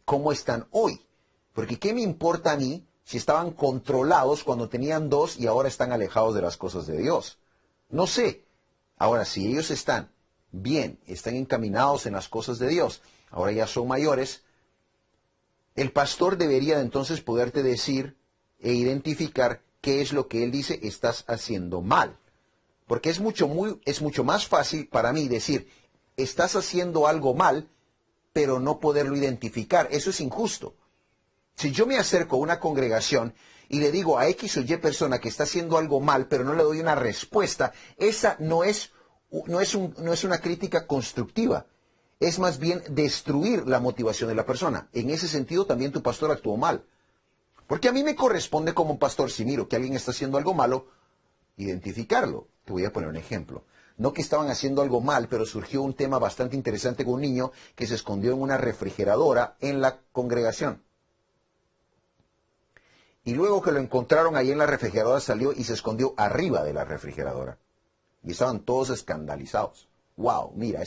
¿Cómo están hoy? Porque ¿qué me importa a mí si estaban controlados cuando tenían 2 y ahora están alejados de las cosas de Dios? No sé. Ahora, si ellos están bien, están encaminados en las cosas de Dios, ahora ya son mayores, el pastor debería entonces poderte decir e identificar qué es lo que él dice estás haciendo mal. Porque es mucho más fácil para mí decir, estás haciendo algo mal, pero no poderlo identificar. Eso es injusto. Si yo me acerco a una congregación y le digo a X o Y persona que está haciendo algo mal, pero no le doy una respuesta, esa no es una crítica constructiva. Es más bien destruir la motivación de la persona. En ese sentido también tu pastor actuó mal. Porque a mí me corresponde como pastor, si miro que alguien está haciendo algo malo, identificarlo. Te voy a poner un ejemplo. No que estaban haciendo algo mal, pero surgió un tema bastante interesante con un niño que se escondió en una refrigeradora en la congregación. Y luego que lo encontraron ahí en la refrigeradora, salió y se escondió arriba de la refrigeradora. Y estaban todos escandalizados. Wow, mira,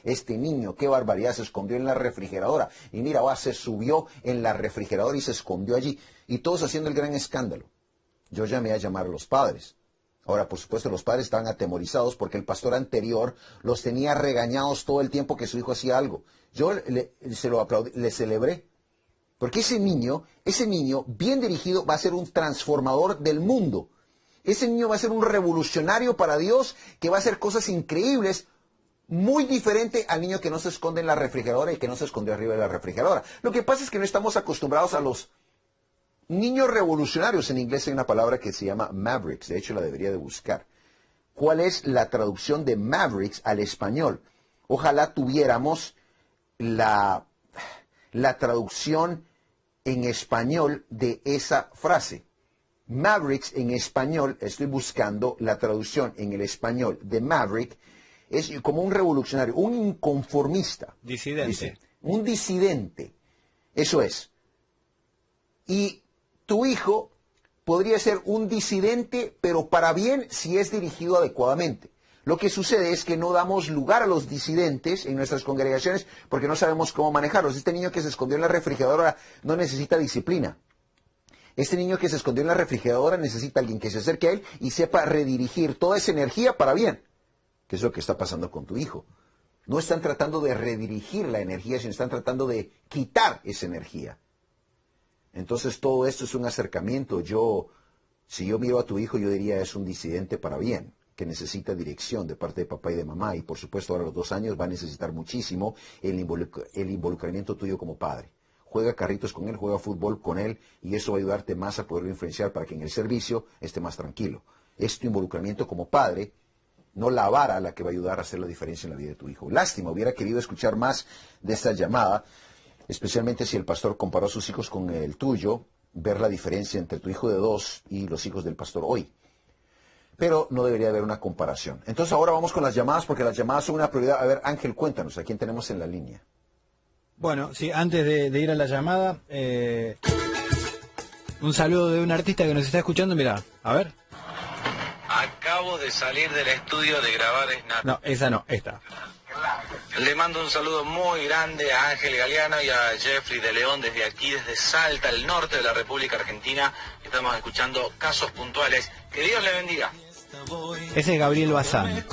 este niño, qué barbaridad, se escondió en la refrigeradora. Y mira, se subió en la refrigeradora y se escondió allí. Y todos haciendo el gran escándalo. Yo llamé a llamar a los padres. Ahora, por supuesto, los padres estaban atemorizados porque el pastor anterior los tenía regañados todo el tiempo que su hijo hacía algo. Yo se lo aplaudí, le celebré. Porque ese niño, bien dirigido, va a ser un transformador del mundo. Ese niño va a ser un revolucionario para Dios que va a hacer cosas increíbles, muy diferente al niño que no se esconde en la refrigeradora y que no se escondió arriba de la refrigeradora. Lo que pasa es que no estamos acostumbrados a los niños revolucionarios. En inglés hay una palabra que se llama Mavericks, de hecho la debería de buscar. ¿Cuál es la traducción de Mavericks al español? Ojalá tuviéramos la traducción en español de esa frase. Mavericks en español, estoy buscando la traducción en el español de Maverick, es como un revolucionario, un inconformista. Disidente. Dice, un disidente. Eso es. Y tu hijo podría ser un disidente, pero para bien si es dirigido adecuadamente. Lo que sucede es que no damos lugar a los disidentes en nuestras congregaciones porque no sabemos cómo manejarlos. Este niño que se escondió en la refrigeradora no necesita disciplina. Este niño que se escondió en la refrigeradora necesita alguien que se acerque a él y sepa redirigir toda esa energía para bien. ¿Qué es lo que está pasando con tu hijo? No están tratando de redirigir la energía, sino están tratando de quitar esa energía. Entonces todo esto es un acercamiento. Si yo miro a tu hijo, yo diría es un disidente para bien, que necesita dirección de parte de papá y de mamá, y por supuesto ahora a los 2 años va a necesitar muchísimo el involucramiento tuyo como padre. Juega carritos con él, juega fútbol con él, y eso va a ayudarte más a poderlo influenciar para que en el servicio esté más tranquilo. Es tu involucramiento como padre, no la vara la que va a ayudar a hacer la diferencia en la vida de tu hijo. Lástima, hubiera querido escuchar más de esta llamada, especialmente si el pastor comparó a sus hijos con el tuyo, ver la diferencia entre tu hijo de 2 y los hijos del pastor hoy. Pero no debería haber una comparación. Entonces ahora vamos con las llamadas, porque las llamadas son una prioridad. A ver, Ángel, cuéntanos, ¿a quién tenemos en la línea? Bueno, sí, antes de ir a la llamada, un saludo de un artista que nos está escuchando, mirá, a ver. Acabo de salir del estudio de grabar Snap. No, esa no, esta. Le mando un saludo muy grande a Ángel Galeano y a Jeffrey de León desde aquí, desde Salta, el norte de la República Argentina. Estamos escuchando Casos Puntuales. Que Dios le bendiga. Ese es Gabriel Bazán. Es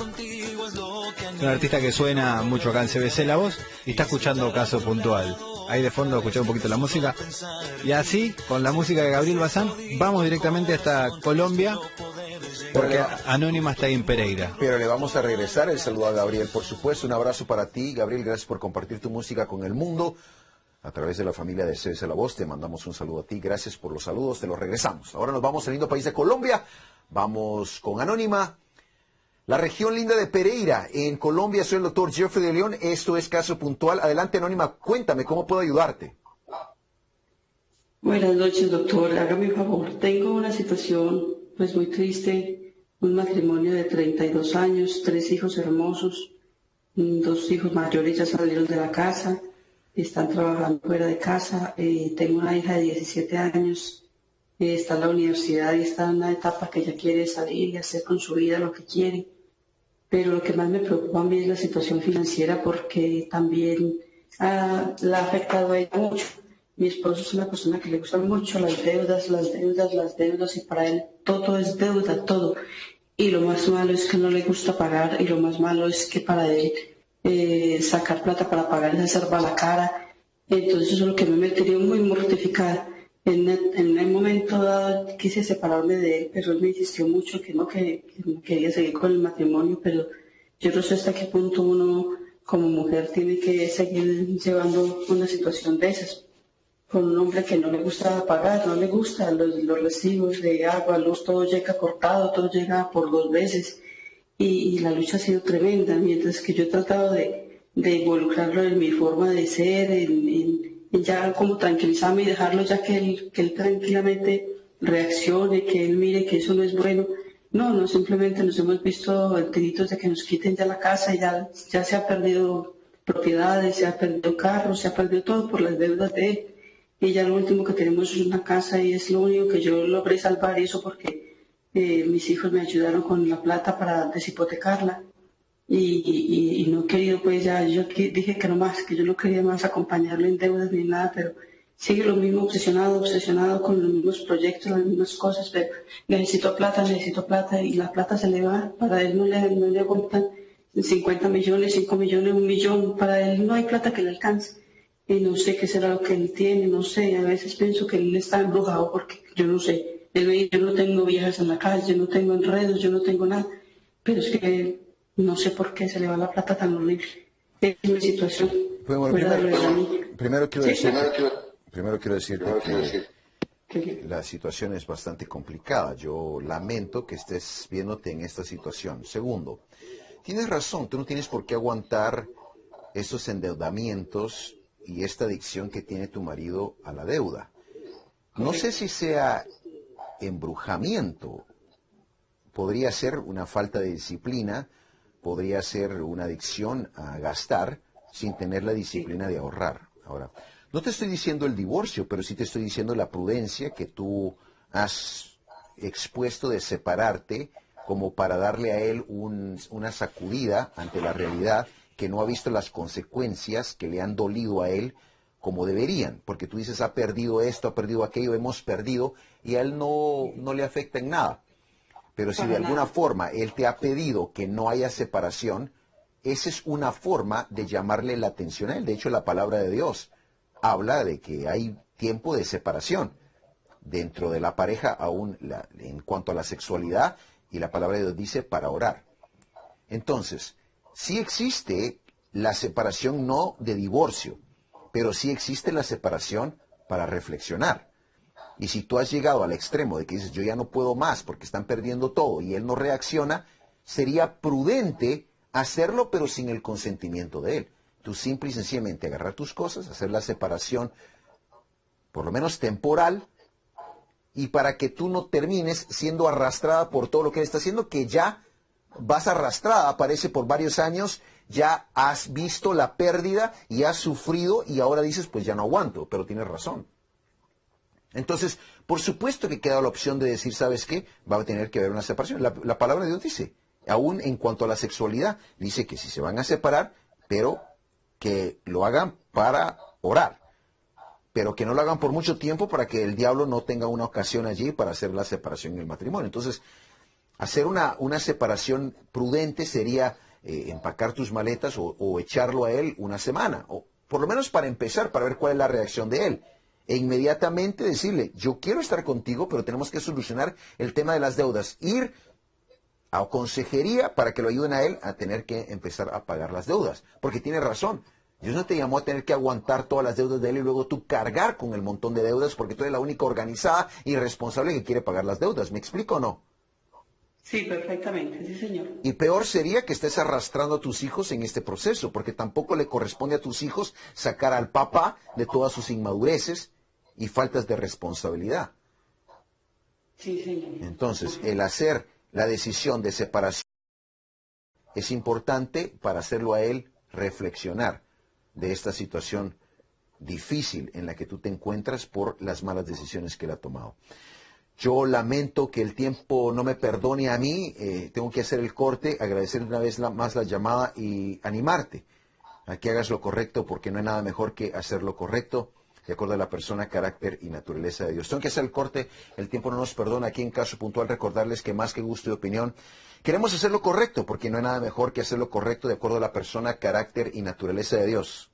un artista que suena mucho acá en CBC La Voz y está escuchando Caso Puntual. Ahí de fondo escuché un poquito la música. Y así, con la música de Gabriel Bazán, vamos directamente hasta Colombia, porque Anónima está ahí en Pereira. Pero le vamos a regresar el saludo a Gabriel, por supuesto. Un abrazo para ti, Gabriel. Gracias por compartir tu música con el mundo. A través de la familia de CBC La Voz te mandamos un saludo a ti. Gracias por los saludos, te los regresamos. Ahora nos vamos al lindo país de Colombia. Vamos con Anónima. La región linda de Pereira, en Colombia. Soy el doctor Jeffrey de León. Esto es Caso Puntual. Adelante, Anónima. Cuéntame, ¿cómo puedo ayudarte? Buenas noches, doctor. Hágame un favor. Tengo una situación pues muy triste. Un matrimonio de 32 años, 3 hijos hermosos. 2 hijos mayores ya salieron de la casa. Están trabajando fuera de casa. Tengo una hija de 17 años. Está en la universidad y está en una etapa que ella quiere salir y hacer con su vida lo que quiere. Pero lo que más me preocupa a mí es la situación financiera, porque también la ha afectado a ella mucho. Mi esposo es una persona que le gustan mucho las deudas, y para él todo es deuda, todo. Y lo más malo es que no le gusta pagar, y lo más malo es que para él sacar plata para pagar es hacer la cara. Entonces eso es lo que me tenido muy mortificada. En el momento dado quise separarme de él, pero él me insistió mucho que no quería seguir con el matrimonio, pero yo no sé hasta qué punto uno como mujer tiene que seguir llevando una situación de esas con un hombre que no le gusta pagar, no le gusta los recibos de agua, luz, todo llega cortado, todo llega por 2 veces y la lucha ha sido tremenda, mientras que yo he tratado de involucrarlo en mi forma de ser, en ya como tranquilizarme y dejarlo ya que él tranquilamente reaccione, que él mire que eso no es bueno. No, simplemente nos hemos visto tiritos de que nos quiten ya la casa y ya se ha perdido propiedades, se ha perdido carros, se ha perdido todo por las deudas de él. y ya lo último que tenemos es una casa y es lo único que yo logré salvar eso porque mis hijos me ayudaron con la plata para deshipotecarla y no he querido, pues ya yo dije que no más, que yo no quería más acompañarlo en deudas ni nada, pero sigue lo mismo obsesionado con los mismos proyectos, las mismas cosas, pero necesito plata y la plata se le va, para él no le aguantan 50 millones, 5 millones, 1 millón, para él no hay plata que le alcance. Y no sé qué será lo que él tiene, no sé, a veces pienso que él está embrujado porque yo no sé, él me dice, yo no tengo viejas en la calle, yo no tengo enredos, yo no tengo nada, pero es que no sé por qué se le va la plata tan horrible. Es mi situación. Bueno, primero quiero decirte que la situación es bastante complicada. Yo lamento que estés viéndote en esta situación. Segundo, tienes razón, tú no tienes por qué aguantar esos endeudamientos y esta adicción que tiene tu marido a la deuda. No sé si sea embrujamiento, podría ser una falta de disciplina, podría ser una adicción a gastar sin tener la disciplina de ahorrar. Ahora, no te estoy diciendo el divorcio, pero sí te estoy diciendo la prudencia que tú has expuesto de separarte como para darle a él una sacudida ante la realidad, que no ha visto las consecuencias que le han dolido a él como deberían, porque tú dices, ha perdido esto, ha perdido aquello, hemos perdido, y a él no le afecta en nada. Pero si de alguna forma él te ha pedido que no haya separación, esa es una forma de llamarle la atención a él. De hecho, la palabra de Dios habla de que hay tiempo de separación dentro de la pareja, aún en cuanto a la sexualidad, y la palabra de Dios dice para orar. Entonces, sí existe la separación no de divorcio, pero sí existe la separación para reflexionar. Y si tú has llegado al extremo de que dices, yo ya no puedo más porque están perdiendo todo y él no reacciona, sería prudente hacerlo, pero sin el consentimiento de él. Tú simple y sencillamente agarrar tus cosas, hacer la separación, por lo menos temporal, y para que tú no termines siendo arrastrada por todo lo que él está haciendo, que ya vas arrastrada, parece, por varios años, ya has visto la pérdida y has sufrido y ahora dices, pues ya no aguanto, pero tienes razón. Entonces, por supuesto que queda la opción de decir, ¿sabes qué? Va a tener que haber una separación. La palabra de Dios dice, aún en cuanto a la sexualidad, dice que si se van a separar, pero que lo hagan para orar, pero que no lo hagan por mucho tiempo para que el diablo no tenga una ocasión allí para hacer la separación en el matrimonio. Entonces, hacer una separación prudente sería empacar tus maletas o echarlo a él una semana, o por lo menos para empezar, para ver cuál es la reacción de él. E inmediatamente decirle, yo quiero estar contigo, pero tenemos que solucionar el tema de las deudas. Ir a consejería para que lo ayuden a él a tener que empezar a pagar las deudas. Porque tiene razón. Dios no te llamó a tener que aguantar todas las deudas de él y luego tú cargar con el montón de deudas porque tú eres la única organizada y responsable que quiere pagar las deudas. ¿Me explico o no? Sí, perfectamente, sí, señor. Y peor sería que estés arrastrando a tus hijos en este proceso, porque tampoco le corresponde a tus hijos sacar al papá de todas sus inmadureces y faltas de responsabilidad. Sí, señor. Entonces, el hacer la decisión de separación es importante para hacerlo a él reflexionar de esta situación difícil en la que tú te encuentras por las malas decisiones que él ha tomado. Yo lamento que el tiempo no me perdone a mí, tengo que hacer el corte, agradecer una vez más la llamada y animarte a que hagas lo correcto, porque no hay nada mejor que hacer lo correcto, de acuerdo a la persona, carácter y naturaleza de Dios. Tengo que hacer el corte, el tiempo no nos perdona. Aquí en Caso Puntual recordarles que más que gusto y opinión, queremos hacer lo correcto, porque no hay nada mejor que hacer lo correcto de acuerdo a la persona, carácter y naturaleza de Dios.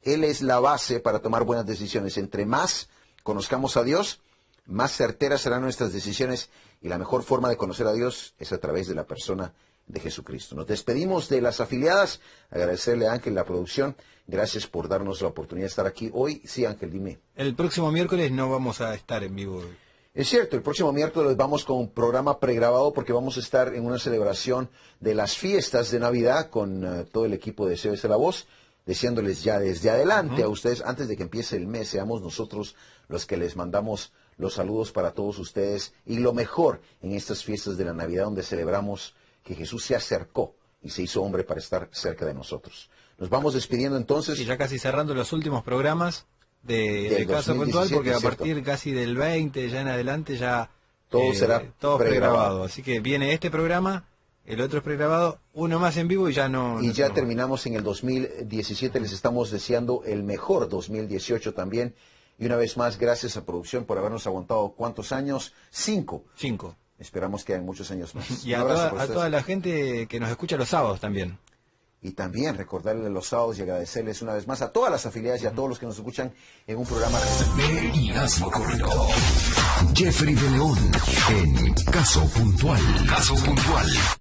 Él es la base para tomar buenas decisiones. Entre más conozcamos a Dios, más certeras serán nuestras decisiones, y la mejor forma de conocer a Dios es a través de la persona de Jesucristo. Nos despedimos de las afiliadas, agradecerle a Ángel la producción, gracias por darnos la oportunidad de estar aquí hoy. Sí, Ángel, dime. El próximo miércoles no vamos a estar en vivo. Es cierto, el próximo miércoles vamos con un programa pregrabado porque vamos a estar en una celebración de las fiestas de Navidad con todo el equipo de CBC La Voz, deseándoles ya desde adelante a ustedes, antes de que empiece el mes, seamos nosotros los que les mandamos los saludos para todos ustedes y lo mejor en estas fiestas de la Navidad, donde celebramos que Jesús se acercó y se hizo hombre para estar cerca de nosotros. Nos vamos despidiendo entonces. Y ya casi cerrando los últimos programas. de caso 2017, puntual, porque a ¿cierto? partir casi del 20 ya en adelante ya todo será todo pregrabado. pregrabado. Así que viene este programa, el otro es pregrabado, uno más en vivo y ya no. Y no ya tenemos. terminamos en el 2017, les estamos deseando el mejor 2018 también. Y una vez más, gracias a producción por habernos aguantado, ¿cuántos años? 5. 5. Esperamos que hayan muchos años más. Y Un a abrazo toda, por a ustedes. toda la gente que nos escucha los sábados también. Y también recordarles los sábados y agradecerles una vez más a todas las afiliadas y a todos los que nos escuchan en un programa. Ve y hazlo correcto. Jeffrey de León en Caso Puntual. Caso Puntual.